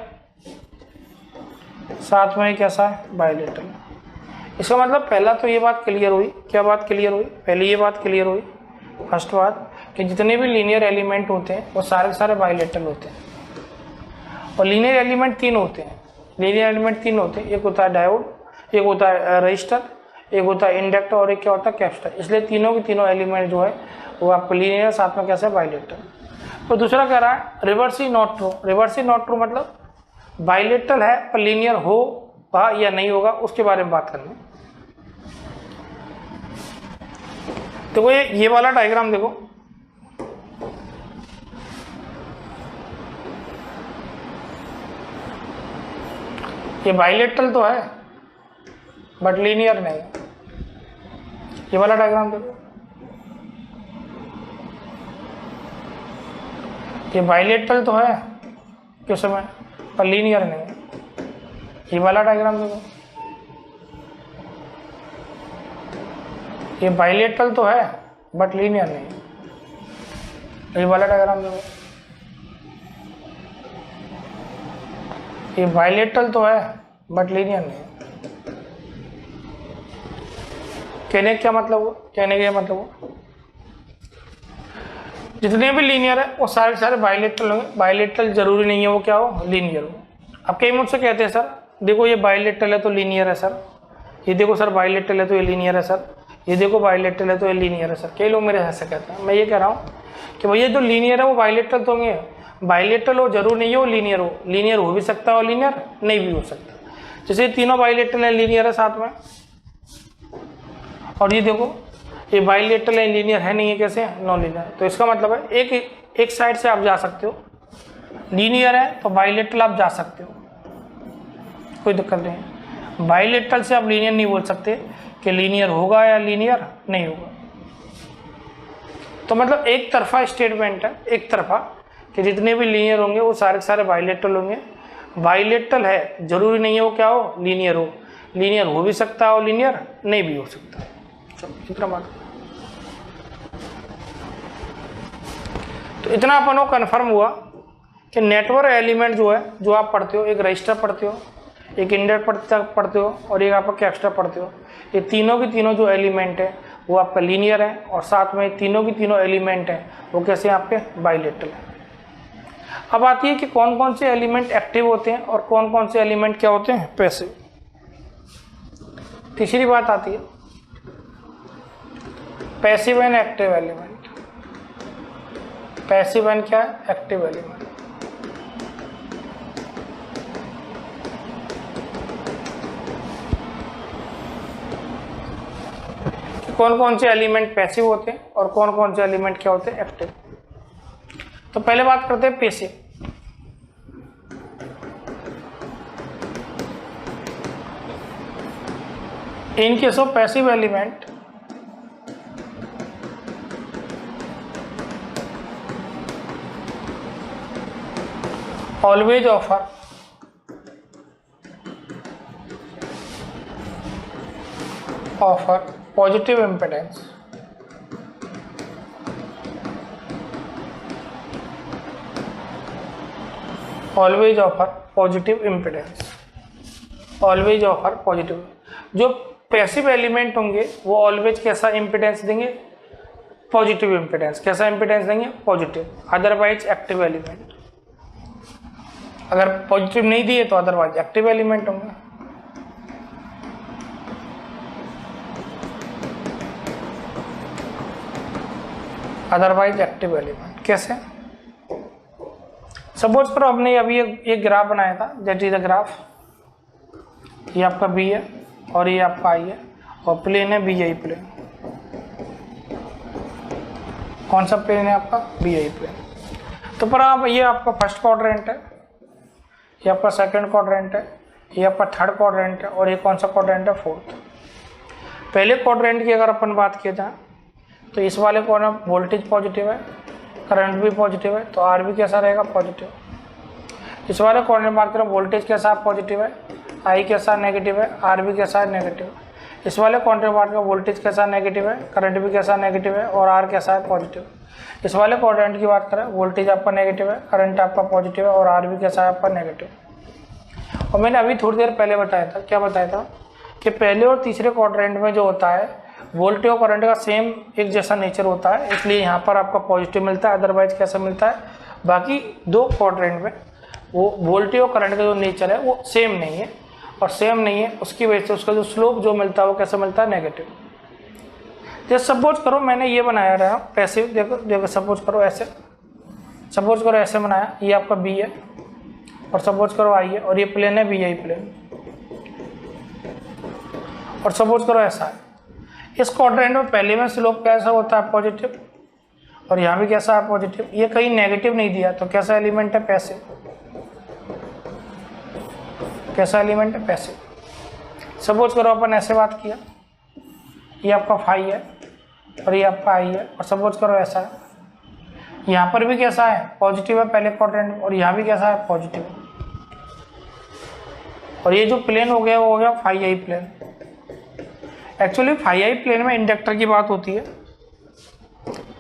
साथ में कैसा है, बाइलेटरल। इसका मतलब पहला तो ये बात क्लियर हुई, क्या बात क्लियर हुई, पहले ये बात क्लियर हुई फर्स्ट बात कि जितने भी लीनियर एलिमेंट होते हैं वो सारे के सारे बाइलेटरल होते हैं। और लीनियर एलिमेंट तीन होते हैं, लीनियर एलिमेंट तीन होते हैं, एक होता है डायोड, एक होता है रजिस्टर, एक होता है इंडक्टर और एक क्या होता है कैपेसिटर। इसलिए तीनों के तीनों एलिमेंट जो है वो आपको लीनियर साथ में कैसे बाइलेटरल। तो दूसरा कह रहा है reverse is not true. Reverse is not true मतलब बाइलेटरल है पर लीनियर होगा या नहीं होगा उसके बारे में बात करनी। देखो ये वाला डायग्राम देखो, ये बाइलेटरल तो है बट लीनियर नहीं। ये वाला डायग्राम देखो, ये बाइलेटरल तो है किस समय पर लीनियर नहीं। ये वाला डायग्राम देखो, ये बाइलेटरल तो है बट लीनियर नहीं। ये वाला डायग्राम देखो, ये बाइलेटरल तो है बट लीनियर नहीं। कहने का क्या मतलब हो, कहने का मतलब हो जितने भी लीनियर है वो सारे सारे बाइलेटरल होंगे। बाइलेटरल जरूरी नहीं है वो क्या हो, लीनियर हो। अब कई मुझसे कहते हैं सर देखो ये बाइलेटरल है तो लीनियर है सर, ये देखो सर बाइलेटरल है तो ये लीनियर है सर, ये देखो बाइलेटरल है तो ये लीनियर है सर। कई लोग मेरे ऐसे कहते हैं। मैं ये कह रहा हूँ कि भैया जो लीनियर है वो बाइलेटरल तो होंगे, बाइलेटरल हो जरूर नहीं हो लीनियर हो, लीनियर हो भी सकता है और लीनियर नहीं भी हो सकता। जैसे तीनों बाइलेटरल है लीनियर है साथ में, और ये देखो ये बाइलेटरल है लीनियर है नहीं है, कैसे नॉन लीनियर। तो इसका मतलब है एक साइड से आप जा सकते हो, लीनियर है तो बाइलेटरल आप जा सकते हो, कोई दिक्कत नहीं है। बाइलेटरल से आप लीनियर नहीं बोल सकते कि लीनियर होगा या लीनियर नहीं होगा। तो मतलब एक तरफा स्टेटमेंट है, एक तरफा कि जितने भी लीनियर होंगे वो सारे के सारे बाइलेटरल होंगे। बाइलेटरल है जरूरी नहीं है वो क्या हो, लीनियर हो, लीनियर हो भी सकता है और लीनियर नहीं भी हो सकता। चलो इतना बात, तो इतना अपन को कन्फर्म हुआ कि नेटवर्क एलिमेंट जो है जो आप पढ़ते हो, एक रजिस्टर पढ़ते हो, एक इंडक्टर पढ़ते हो और एक आपका कैपेसिटर पढ़ते हो, ये तीनों की तीनों जो एलिमेंट है वो आपका लीनियर है और साथ में तीनों की तीनों एलिमेंट हैं वो कैसे आपके बाइलेटरल है। अब आती है कि कौन कौन से एलिमेंट एक्टिव होते हैं और कौन कौन से एलिमेंट क्या होते हैं, पैसिव। तीसरी बात आती है passive and active element. Passive and क्या है, एक्टिव एलिमेंट। कौन कौन से एलिमेंट पैसिव होते हैं और कौन कौन से एलिमेंट क्या होते हैं, एक्टिव। तो पहले बात करते हैं passive. In case of passive element, always offer positive impedance. Always offer positive impedance. Always offer positive. जो पैसिव एलिमेंट होंगे वो ऑलवेज कैसा इम्पिडेंस देंगे, पॉजिटिव इम्पिडेंस। कैसा इम्पिडेंस देंगे, पॉजिटिव। अदरवाइज एक्टिव एलिमेंट, अगर पॉजिटिव नहीं दिए तो अदरवाइज एक्टिव एलिमेंट होंगे। अदरवाइज एक्टिव एलिमेंट कैसे, सपोज पर हमने अभी एक ग्राफ बनाया था, दैट इज द ग्राफ। ये आपका बी है और ये आपका आई है और प्लेन है बी आई प्लेन। कौन सा प्लेन है आपका, बी आई प्लेन। तो पर आप ये आपका फर्स्ट क्वाड्रेंट है, ये आपका सेकंड क्वाड्रेंट है, ये आपका थर्ड क्वाड्रेंट है और ये कौन सा क्वाड्रेंट है, फोर्थ। पहले क्वाड्रेंट की अगर अपन बात किया जाए तो इस वाले कॉर्नर वोल्टेज पॉजिटिव है, करंट भी पॉजिटिव है, तो आर भी कैसा रहेगा, पॉजिटिव। इस वाले कॉर्नर में बात करें वोल्टेज कैसा पॉजिटिव है, आई कैसा नेगेटिव है, आर भी कैसा है नेगेटिव। इस वाले कॉर्नर में बात करें वोल्टेज कैसा नेगेटिव है, करंट भी कैसा नेगेटिव है और आर कैसा है पॉजिटिव। इस वाले क्वाड्रेंट की बात करें वोल्टेज आपका नेगेटिव है, करंट आपका पॉजिटिव है और आर भी कैसा है आपका नेगेटिव। और मैंने अभी थोड़ी देर पहले बताया था, क्या बताया था कि पहले और तीसरे क्वाड्रेंट में जो होता है वोल्टेज और करंट का सेम एक जैसा नेचर होता है, इसलिए यहाँ पर आपका पॉजिटिव मिलता है। अदरवाइज कैसा मिलता है, बाकी दो क्वाड्रेंट में वो वोल्टेज और करंट का जो नेचर है वो सेम नहीं है, और सेम नहीं है उसकी वजह से उसका जो स्लोप जो मिलता है वो कैसा मिलता है, नेगेटिव। जैसे सपोज करो मैंने ये बनाया रहा पैसिव, देखो सपोज करो ऐसे, सपोज करो ऐसे बनाया, ये आपका बी है और सपोज करो आई है, और ये प्लेन है बी आई प्लेन, और सपोज करो ऐसा है। इस क्वाड्रेंट में पहले में स्लोप कैसा होता है, पॉजिटिव, और यहाँ भी कैसा है, पॉजिटिव। ये कहीं नेगेटिव नहीं दिया, तो कैसा एलिमेंट है, पैसिव। कैसा एलिमेंट है, पैसिव। सपोज करो अपन ऐसे बात किया, ये आपका फाई है और ये आपका आई है, और सपोज करो ऐसा है, यहाँ पर भी कैसा है, पॉजिटिव है पहले क्वाड्रेंट में, और यहाँ भी कैसा है, पॉजिटिव। और ये जो प्लेन हो गया वो हो गया phi I plane. Actually phi I plane में इंडक्टर की बात होती है,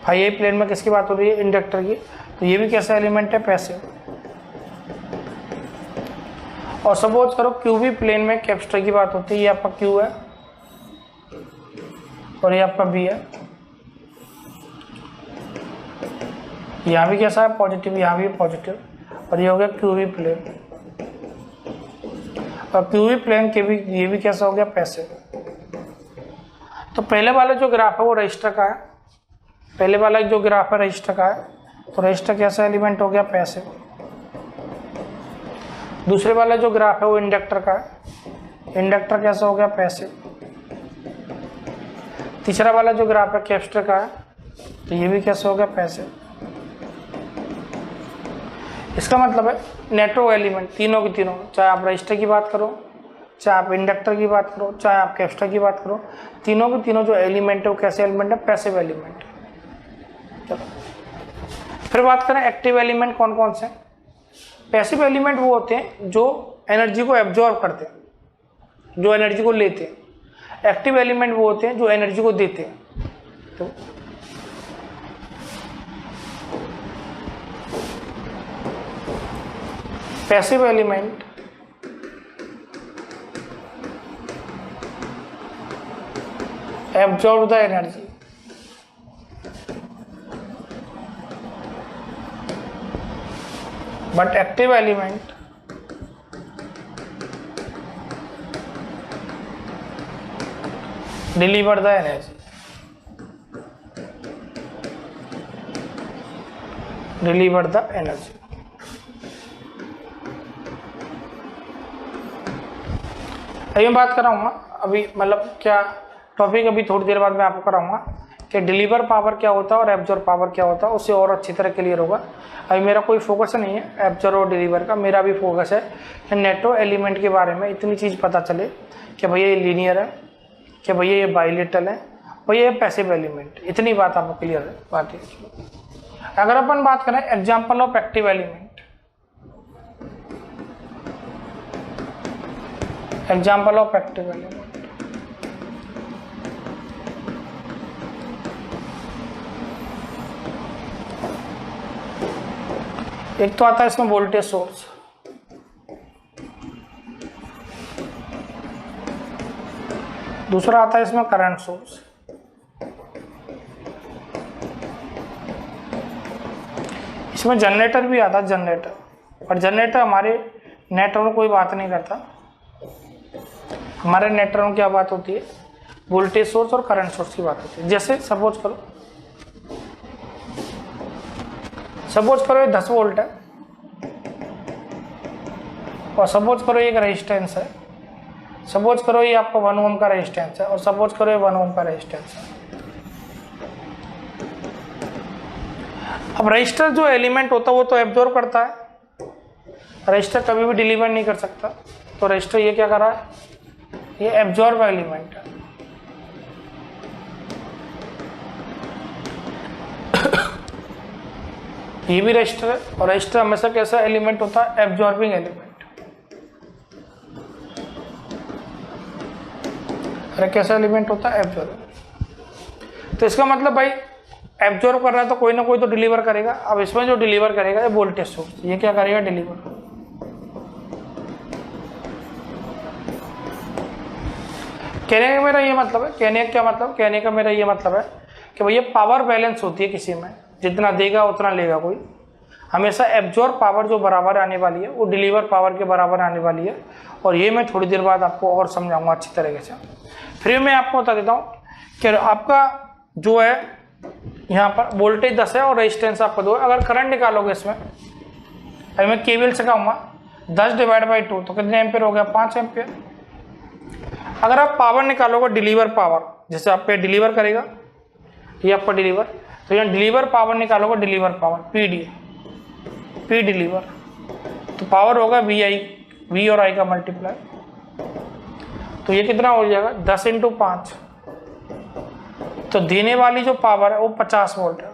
फाई आई प्लेन में किसकी बात हो रही है, इंडक्टर की। तो ये भी कैसा एलिमेंट है, पैसिव। और सपोज करो क्यू भी प्लेन में कैपेसिटर की बात होती है, ये आपका क्यू है और ये आपका बी है, यहाँ भी कैसा है, पॉजिटिव, यहाँ भी पॉजिटिव, और ये हो गया क्यू भी प्लेन। और क्यू भी प्लेन के भी ये भी कैसा हो गया, पैसिव। तो पहले वाला जो ग्राफ है वो रजिस्टर का है, पहले वाला जो ग्राफ है रजिस्टर का है, तो रजिस्टर कैसा एलिमेंट हो गया, पैसिव। दूसरे वाला जो ग्राफ है वो इंडक्टर का है, इंडक्टर कैसा हो गया, पैसिव। तीसरा वाला जो ग्राफ है कैपेसिटर का है, तो ये भी कैसे हो गया, पैसिव। इसका मतलब है नेटवर्क एलिमेंट तीनों की तीनों, चाहे आप रजिस्टर की बात करो, चाहे आप इंडक्टर की बात करो, चाहे आप कैपेसिटर की बात करो, तीनों की तीनों जो एलिमेंट है वो कैसे एलिमेंट है, पैसिव एलिमेंट। चलो फिर बात करें एक्टिव एलिमेंट कौन कौन से। पैसिव एलिमेंट वो होते हैं जो एनर्जी को एब्जॉर्ब करते हैं, जो एनर्जी को लेते हैं। एक्टिव एलिमेंट वो होते हैं जो एनर्जी को देते हैं। तो passive element absorb the energy, but active element deliver the energy, deliver the energy। अभी मैं बात कराऊंगा, अभी मतलब क्या टॉपिक अभी थोड़ी देर बाद मैं आपको कराऊंगा कि डिलीवर पावर क्या होता है और एब्जॉर्ब पावर क्या होता है, उससे और अच्छी तरह क्लियर होगा। अभी मेरा कोई फोकस नहीं है एब्जॉर्ब और डिलीवर का, मेरा भी फोकस है कि नेटवर्क एलिमेंट के बारे में इतनी चीज़ पता चले कि भैया ये लीनियर है, कि भैया ये बाइलेटरल है, भैया ये पैसिव एलिमेंट, इतनी बात आपको क्लियर है। बात है अगर अपन बात करें example of active element, example of active element, एक तो आता है इसमें वोल्टेज सोर्स, दूसरा आता है इसमें करंट सोर्स, इसमें जनरेटर भी आता है, जनरेटर। और जनरेटर हमारे नेटवर्क में कोई बात नहीं करता, हमारे नेटवर्क में क्या बात होती है, वोल्टेज सोर्स और करंट सोर्स की बात होती है। जैसे सपोज करो ये 10 वोल्ट है, और सपोज करो ये एक रेजिस्टेंस है, सपोज करो ये आपका 1 ओम का रेजिस्टेंस है, और सपोज करो ये 1 ओम का रेजिस्टेंस है। अब रजिस्टर जो एलिमेंट होता है वो तो एब्जॉर्ब करता है, रजिस्टर कभी भी डिलीवर नहीं कर सकता, तो रजिस्टर ये क्या कर रहा है, ये एब्जॉर्ब एलिमेंट है। ये भी रजिस्टर है, और रजिस्टर हमेशा कैसा एलिमेंट होता है, एब्जॉर्बिंग एलिमेंट। अरे कैसा एलिमेंट होता है, एब्जॉर्बिंग। तो इसका मतलब भाई एब्जॉर्ब कर रहा है तो कोई ना कोई तो डिलीवर करेगा। अब इसमें जो डिलीवर करेगा ये वोल्टेज सोर्स, ये क्या करेगा, डिलीवर। कहने का मेरा ये मतलब है, कहने का क्या मतलब, कहने का मेरा ये मतलब है कि भैया पावर बैलेंस होती है किसी में, जितना देगा उतना लेगा कोई। हमेशा एब्जॉर्ब पावर जो बराबर आने वाली है वो डिलीवर पावर के बराबर आने वाली है। और ये मैं थोड़ी देर बाद आपको और समझाऊंगा अच्छी तरीके से। फिर मैं आपको बता देता हूँ कि आपका जो है यहाँ पर वोल्टेज 10 है और रेजिस्टेंस आपका 2 है। अगर करंट निकालोगे इसमें, अभी मैं केवीएल से कहूँगा 10 डिवाइड बाई 2 तो कितने एम्पियर हो गया, 5 एम्पियर। अगर आप पावर निकालोगे डिलीवर पावर, जैसे आप पे डिलीवर करेगा ये आपका डिलीवर, तो यहाँ डिलीवर पावर निकालोगे, डिलीवर पावर पी डिलीवर, तो पावर होगा वी और आई का मल्टीप्लाई, तो ये कितना हो जाएगा 10 × 5। तो देने वाली जो पावर है वो 50 वोल्ट है।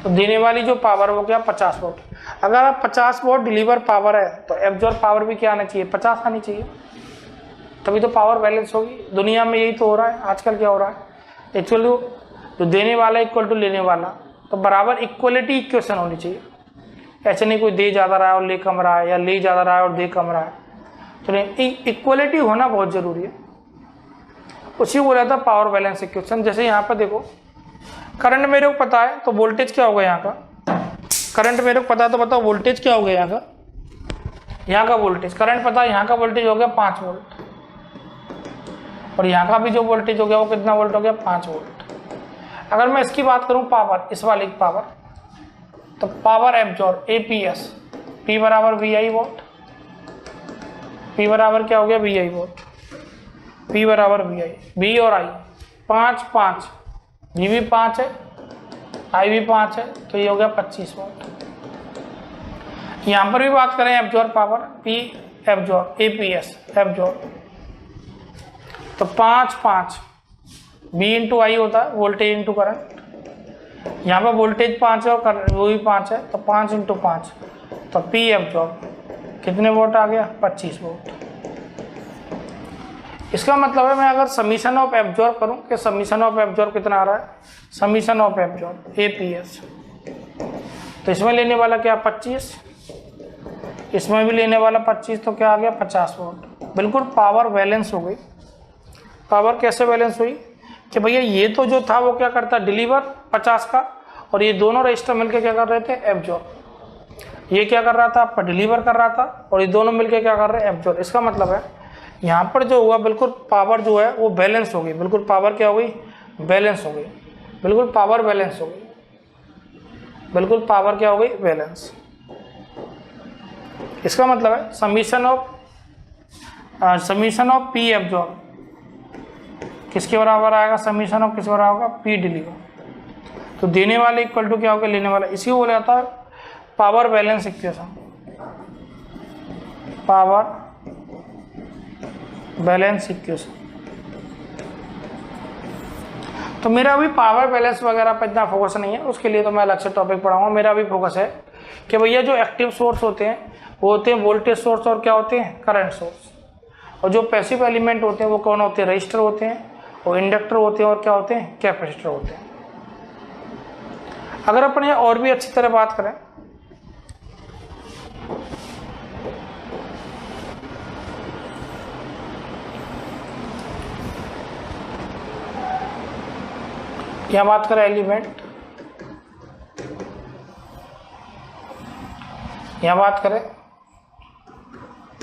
तो देने वाली जो पावर है वो क्या, 50 वोल्ट। अगर आप 50 वोल्ट डिलीवर पावर है तो एब्जॉर्ब पावर भी क्या आना चाहिए, 50 आनी चाहिए, तभी तो पावर बैलेंस होगी। दुनिया में यही तो हो रहा है आजकल। क्या हो रहा है, एक्चुअली जो देने वाला इक्वल टू लेने वाला, तो बराबर इक्वलिटी इक्वेशन होनी चाहिए। ऐसे नहीं कोई दे ज़्यादा रहा है और ले कम रहा है, या ले ज़्यादा रहा है और दे कम रहा है, तो नहीं, इक्वलिटी होना बहुत ज़रूरी है। उसी को बोला था पावर बैलेंस इक्वेशन। जैसे यहाँ पर देखो करंट मेरे को पता है तो वोल्टेज क्या होगा यहाँ का, करंट मेरे को पता है तो बताओ वोल्टेज क्या होगा यहाँ का, यहाँ का वोल्टेज, करंट पता है, यहाँ का वोल्टेज हो गया 5 वोल्ट, और यहाँ का भी जो वोल्टेज हो गया वो कितना वोल्ट हो गया, 5 वोल्ट। अगर मैं इसकी बात करूँ पावर, इस वाले की पावर, तो पावर एब्जॉर्ब APS, P बराबर VI वोल्ट, P बराबर क्या हो गया VI वोल्ट, P बराबर VI, V और I 5 5, V भी 5 है, I भी 5 है, तो ये हो गया 25 वोल्ट। यहाँ पर भी बात करें absorb power, P absorb APS absorb, तो 5 5, V × I होता है वोल्टेज × करंट। यहाँ पर वोल्टेज 5 है और वो भी 5 है, तो 5 × 5, तो P एब्जॉर्ब कितने वोल्ट आ गया, 25 वोल्ट। इसका मतलब है मैं अगर समीशन ऑफ एब्जॉर्ब करूँ कि समीशन ऑफ एब्जॉर्ब कितना आ रहा है, समीशन ऑफ एब्जॉर्ब APS, तो इसमें लेने वाला क्या 25, इसमें भी लेने वाला 25, तो क्या आ गया 50 वोल्ट। बिल्कुल पावर बैलेंस हो गई। पावर कैसे बैलेंस हुई कि भैया ये तो जो था वो क्या करता डिलीवर 50 का, और ये दोनों रजिस्टर मिलकर क्या कर रहे थे, एब्जॉर्ब। ये क्या कर रहा था, आपका डिलीवर कर रहा था, और ये दोनों मिलकर क्या कर रहे हैं, एब्जॉर्ब। इसका मतलब है यहाँ पर जो हुआ बिल्कुल पावर जो है वो बैलेंस हो गई। बिल्कुल पावर क्या हो गई, बैलेंस हो गई। बिल्कुल पावर बैलेंस हो गई। बिल्कुल पावर क्या हो गई, बैलेंस। इसका मतलब है समीशन ऑफ P एब्जॉर्ब किसके बराबर आएगा, समीशन ऑफ किसके बराबर होगा, P डिलीवर। तो देने वाले इक्वल टू क्या होगा, लेने वाला। इसी को बोला जाता है power balance equation, power balance equation. तो मेरा अभी पावर बैलेंस वगैरह पर इतना फोकस नहीं है, उसके लिए तो मैं अलग से टॉपिक पढ़ाऊंगा। मेरा अभी फोकस है कि भैया जो एक्टिव सोर्स होते हैं वो होते हैं वोल्टेज सोर्स और क्या होते हैं, करंट सोर्स। और जो पैसिव एलिमेंट होते हैं वो कौन होते हैं, रजिस्टर होते हैं, और इंडक्टर होते हैं, और क्या होते हैं, कैपेसिटर होते हैं। अगर अपन ये और भी अच्छी तरह बात करें, यहाँ बात करें एलिमेंट, यहाँ बात करें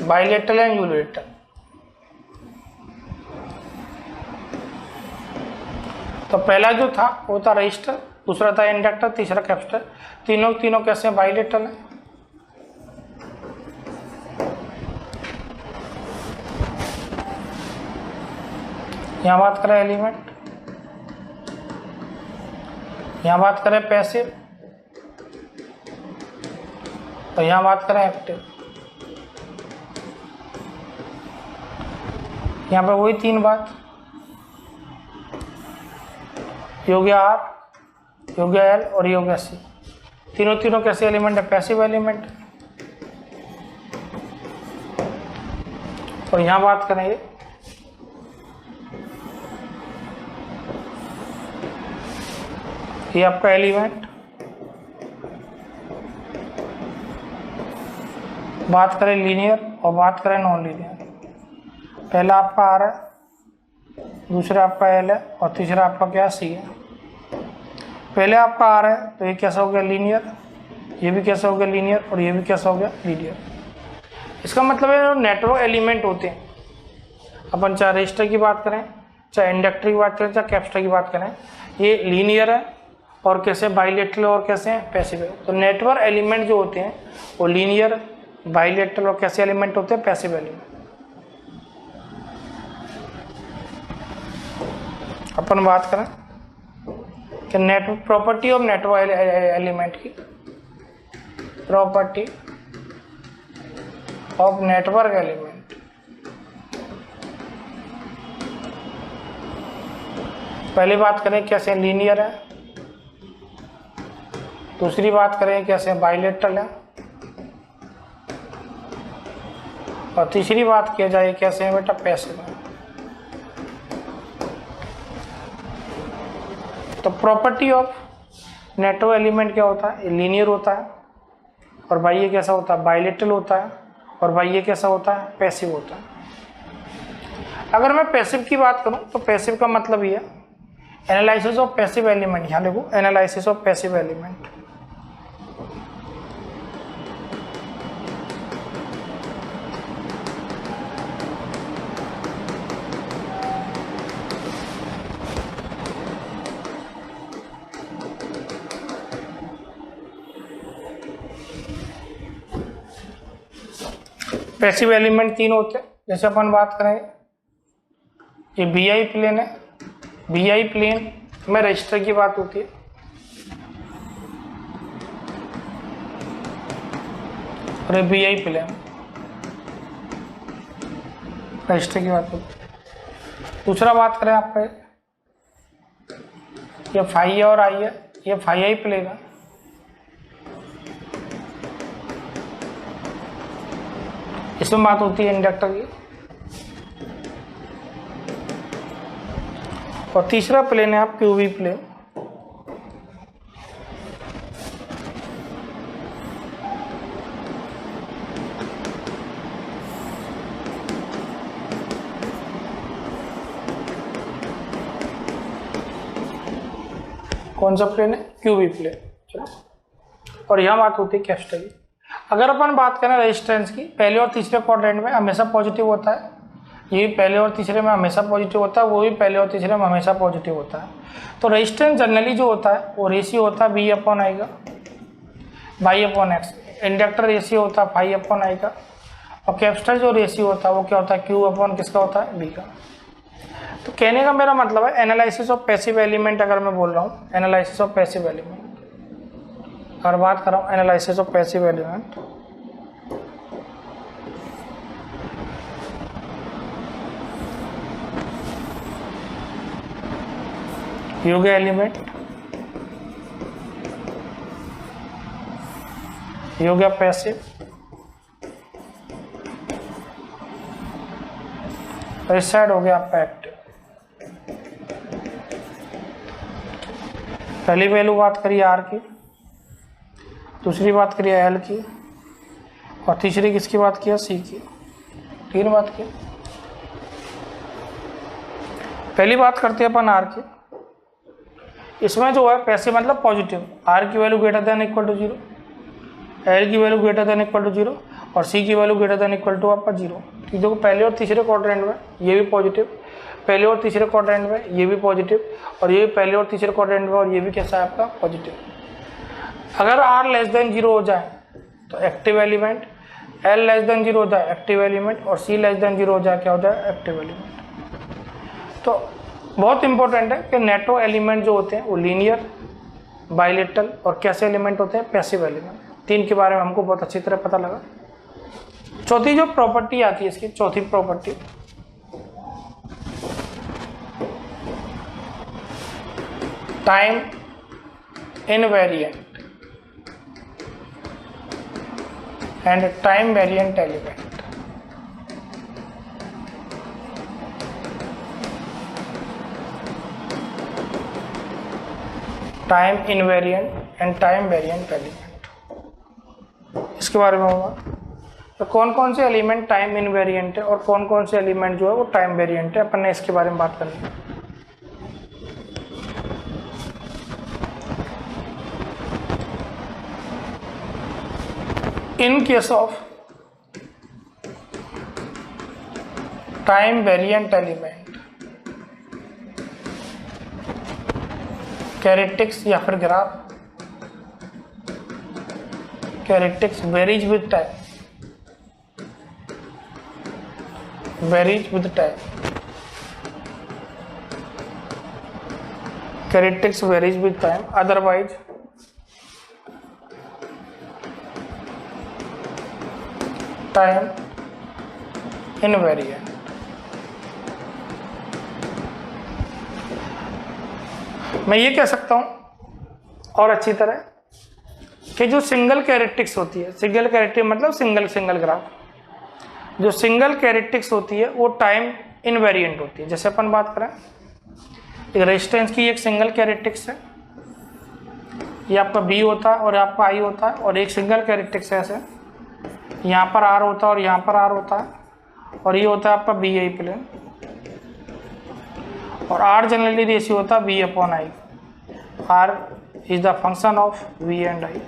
बाइलेटरल एंड यूनिलेटरल। तो पहला जो था वो था रजिस्टर, दूसरा था इंडक्टर, तीसरा कैपेसिटर। तीनों कैसे हैं, बाइलेटरल है। यहाँ बात करें एलिमेंट, यहाँ बात करें पैसिव, और यहाँ बात करें एक्टिव। यहाँ पे वही 3 बात, योग्य R, योग्य L और योग्य C। तीनों कैसे एलिमेंट है, पैसिव एलिमेंट। और यहाँ बात करेंगे ये आपका एलिमेंट, बात करें लीनियर और बात करें नॉन लीनियर। पहला आपका आर है, दूसरा आपका एल है और तीसरा आपका क्या सी है। पहले आपका आर है तो ये कैसा हो गया लीनियर, ये भी कैसा हो गया लीनियर और ये भी कैसा हो गया लीनियर। इसका मतलब है जो नेटवर्क एलिमेंट होते हैं, अपन चाहे रजिस्टर की बात करें, चाहे इंडक्टर की बात करें, चाहे कैपेसिटर की बात करें, ये लीनियर है और कैसे बाइलेटरल और कैसे हैं पैसिव है। तो नेटवर्क एलिमेंट जो होते हैं वो लीनियर, बाइलेटरल और कैसे एलिमेंट होते हैं, पैसिव एलिमेंट। अपन बात करें कि network property of network element की, प्रॉपर्टी ऑफ नेटवर्क एलिमेंट। पहली बात करें कैसे लीनियर है, दूसरी बात करें कैसे बाइलेटरल है और तीसरी बात किया जाए कैसे है बेटा पैसिव है। तो प्रॉपर्टी ऑफ नेटवर्क एलिमेंट क्या होता है, लीनियर होता है और भाई ये कैसा होता है बाइलेटरल होता है और भाई ये कैसा होता है पैसिव होता है। अगर मैं पैसिव की बात करूं तो पैसिव का मतलब ये है एनालिसिस ऑफ पैसिव एलिमेंट। यहाँ देखो analysis of passive element. Passive element तीन होते हैं। जैसे अपन बात करें ये बी आई प्लेन है, बी आई प्लेन में रजिस्टर की बात होती है, और ये बी आई प्लेन रजिस्टर की बात होती है। दूसरा बात करें आपका ये फाई और आई है, ये फाई आई प्लेन है, इसमें बात होती है इंडक्टर की। और तीसरा प्लेन है आप क्यूबी प्लेन, कौन सा प्लेन है क्यूबी प्लेन। चलो, और यहाँ बात होती है कैपेसिटर की। अगर अपन बात करें रेजिस्टेंस की, पहले और तीसरे क्वाड्रेंट में हमेशा पॉजिटिव होता है, ये भी पहले और तीसरे में हमेशा पॉजिटिव होता है, वो भी पहले और तीसरे में हमेशा पॉजिटिव होता है। तो रेजिस्टेंस जनरली जो होता है वो रेशियो होता है बी अपॉन आई का by upon x. Inductor ratio होता है फाई अपॉन आई का, और कैपेसिटर जो रेशियो होता है वो क्या होता है क्यू अपॉन किसका होता है बी का। तो कहने का मेरा मतलब है एनालिसिस ऑफ पैसिव एलिमेंट अगर मैं बोल रहा हूँ, एनालिसिस ऑफ पैसिव एलिमेंट अगर बात कर रहा हूँ, एनालिसिस ऑफ पैसिव एलिमेंट योग एलिमेंट, योग पैसिव, और इस साइड हो गया आपका एक्टिव। पहली वैल्यू बात करिए आर की, दूसरी बात करिए एल की, और तीसरी किसकी बात किया सी की। तीन बात की। पहली बात करते हैं अपन आर की। इसमें जो है पैसिव मतलब पॉजिटिव, आर की value greater than equal to 0, L की value greater than equal to 0 और सी की value greater than equal to आपका 0। देखो पहले और तीसरे क्वाड्रेंट में ये भी पॉजिटिव, पहले और तीसरे क्वाड्रेंट में ये भी पॉजिटिव, और ये भी पहले और तीसरे क्वाड्रेंट में और ये भी कैसा है आपका पॉजिटिव। अगर आर लेस देन 0 हो जाए तो active element, L less than 0 हो जाए एक्टिव एलिमेंट, और सी लेस देन 0 हो जाए क्या हो जाए एक्टिव एलिमेंट। तो बहुत इंपॉर्टेंट है कि नेटवर्क एलिमेंट जो होते हैं वो लीनियर, बाइलेटरल और कैसे एलिमेंट होते हैं पैसिव एलिमेंट। तीन के बारे में हमको बहुत अच्छी तरह पता लगा। चौथी जो प्रॉपर्टी आती है इसकी, चौथी property time invariant and time variant element. Time invariant and time variant element, इसके बारे में होगा। तो कौन कौन से एलिमेंट टाइम इनवेरिएंट है और कौन कौन से एलिमेंट जो है वो टाइम वेरिएंट है, अपन ने इसके बारे में बात करनी है। In case of time variant element, characteristics या फिर graph, characteristics varies with time, varies with time, characteristics varies with time, otherwise time invariant. मैं ये कह सकता हूं और अच्छी तरह कि जो सिंगल कैरेक्टरिस्टिक्स होती है, सिंगल कैरेक्टर मतलब सिंगल ग्राफ, जो सिंगल कैरेक्टरिस्टिक्स होती है वो टाइम इनवेरिएंट होती है। जैसे अपन बात करें, एक रेजिस्टेंस की एक सिंगल कैरेक्टरिस्टिक्स है, ये आपका बी होता है और आपका आई होता है, और एक सिंगल कैरेक्टरिस्टिक्स है ऐसे, यहाँ पर आर होता है और यहाँ पर आर होता है, और ये होता है आपका बी आई प्लेन, और आर जनरली रेशियो होता है B upon I, R is the function of V and I.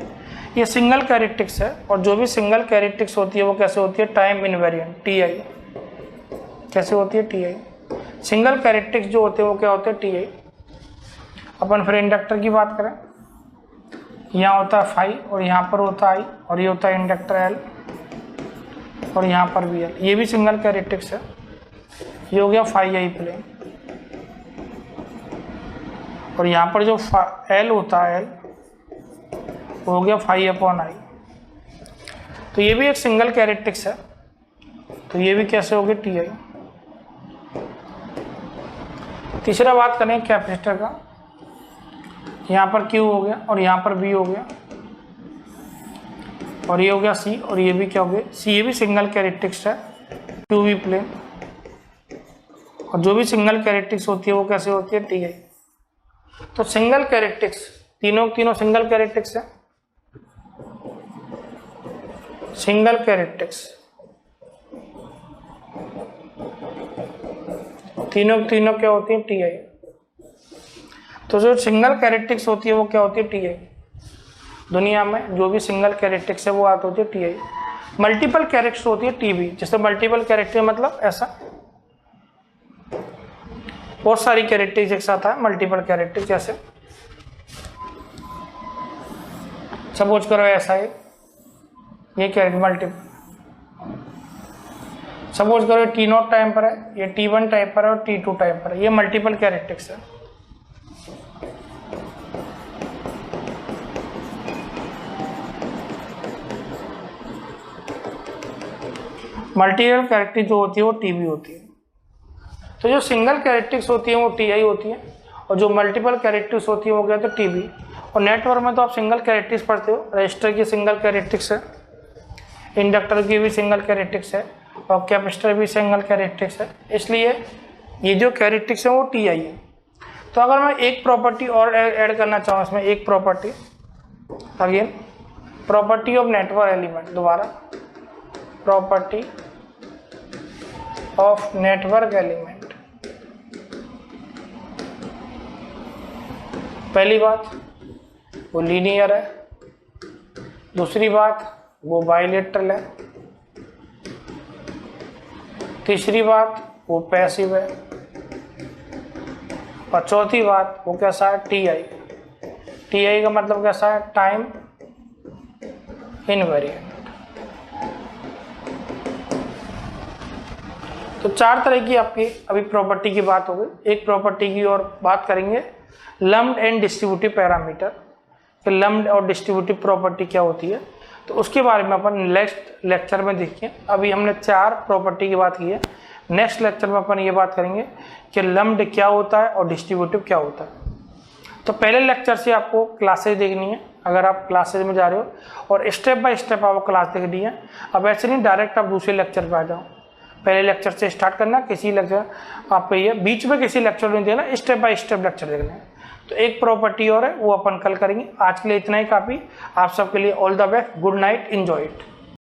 ये सिंगल कैरेक्टरिस्टिक्स है, और जो भी सिंगल कैरेक्टरिस्टिक्स होती है वो कैसे होती है, टाइम इनवेरिएंट, टी आई। कैसे होती है, टी आई। सिंगल कैरेक्टरिस्टिक्स जो होते हैं वो क्या होते हैं, टी आई। अपन फिर इंडक्टर की बात करें, यहाँ होता है फाई और यहाँ पर होता है आई, और ये होता है इंडक्टर एल, और यहाँ पर भी एल, ये भी सिंगल कैरेक्टरिस्टिक्स है। ये हो गया फाई आई प्लेन, और यहाँ पर जो एल होता है एल, वो हो गया फाई अपॉन आई। तो ये भी एक सिंगल कैरेक्टरिस्टिक्स है, तो ये भी कैसे होगी, टी आई। तीसरा बात करें कैपेसिटर का, यहाँ पर Q हो गया और यहाँ पर B हो गया, और ये हो गया C, और ये भी क्या हो गया, C। ये भी सिंगल कैरेक्टरिस्टिक्स है, QV प्लेन, और जो भी सिंगल कैरेक्टरिस्टिक्स होती है वो कैसे होती है, टी आई। तो सिंगल कैरेक्टरिस्टिक्स तीनों सिंगल कैरेक्टरिस्टिक्स है, सिंगल कैरेक्टरिस्टिक्स तीनों क्या होती है, टी आई। तो जो सिंगल कैरेक्टरिस्टिक्स होती है वो क्या होती है, टी आई। दुनिया में जो भी सिंगल कैरेक्टरिस्टिक्स है वो आती होती है टी आई। मल्टीपल कैरेक्टरिस्टिक्स होती है टी बी। जैसे मल्टीपल कैरेक्टर मतलब ऐसा बहुत सारी कैरेक्टरिस्टिक्स एक साथ है, मल्टीपल कैरेक्टरिस्टिक्स। जैसे सपोज करो ऐसा है, ये कैरेक्टर मल्टीपल। सपोज करो टी नॉट टाइम पर है, ये टी वन टाइम पर है और टी टू टाइम पर है, ये मल्टीपल कैरेक्टरिस्टिक्स है। मल्टीपल कैरेक्टरिस्टिक्स जो होती है वो टी बी होती है। तो जो सिंगल कैरेक्टरिस्टिक्स होती है वो टी आई होती है, और जो मल्टीपल कैरेक्टरिस्टिक्स होती है वो क्या होती है, टी बी। और नेटवर्क में तो आप सिंगल कैरेक्टरिस्टिक्स पढ़ते हो, रजिस्टर की सिंगल कैरेक्टरिस्टिक्स है, इंडक्टर की भी सिंगल कैरेक्टरिस्टिक्स है, और कैपेसिटर भी सिंगल कैरेक्टरिस्टिक्स है। इसलिए ये जो कैरेक्टरिस्टिक्स है वो टी आई है। तो अगर मैं एक प्रॉपर्टी और ऐड करना चाहूँ इसमें, एक property, again property of network element, दोबारा प्रॉपर्टी ऑफ नेटवर्क एलिमेंट। पहली बात वो लीनियर है, दूसरी बात वो बाइलेटरल है, तीसरी बात वो पैसिव है, और चौथी बात वो कैसा है, टी आई। टी आई का मतलब कैसा है, टाइम इनवेरिएंट। तो चार तरह की आपकी अभी प्रॉपर्टी की बात हो गई। एक प्रॉपर्टी की और बात करेंगे, लम्प्ड एंड डिस्ट्रीब्यूटिव पैरामीटर। कि लम्प्ड और डिस्ट्रीब्यूटिव प्रॉपर्टी क्या होती है, तो उसके बारे में अपन नेक्स्ट लेक्चर में देखिए। अभी हमने चार प्रॉपर्टी की बात की है, नेक्स्ट लेक्चर में अपन ये बात करेंगे कि लम्प्ड क्या होता है और डिस्ट्रीब्यूटिव क्या होता है। तो पहले लेक्चर से आपको क्लासेज देखनी है, अगर आप क्लासेज में जा रहे हो, और स्टेप बाय स्टेप आपको क्लास देखनी है। अब ऐसे नहीं डायरेक्ट आप दूसरे लेक्चर पर आ जाओ, पहले लेक्चर से स्टार्ट करना, किसी लेक्चर आपको ये बीच में किसी लेक्चर नहीं देना, स्टेप बाय स्टेप लेक्चर देखना है। तो एक प्रॉपर्टी और है वो अपन कल करेंगे। आज के लिए इतना ही काफ़ी। आप सबके लिए all the best, good night, enjoy it.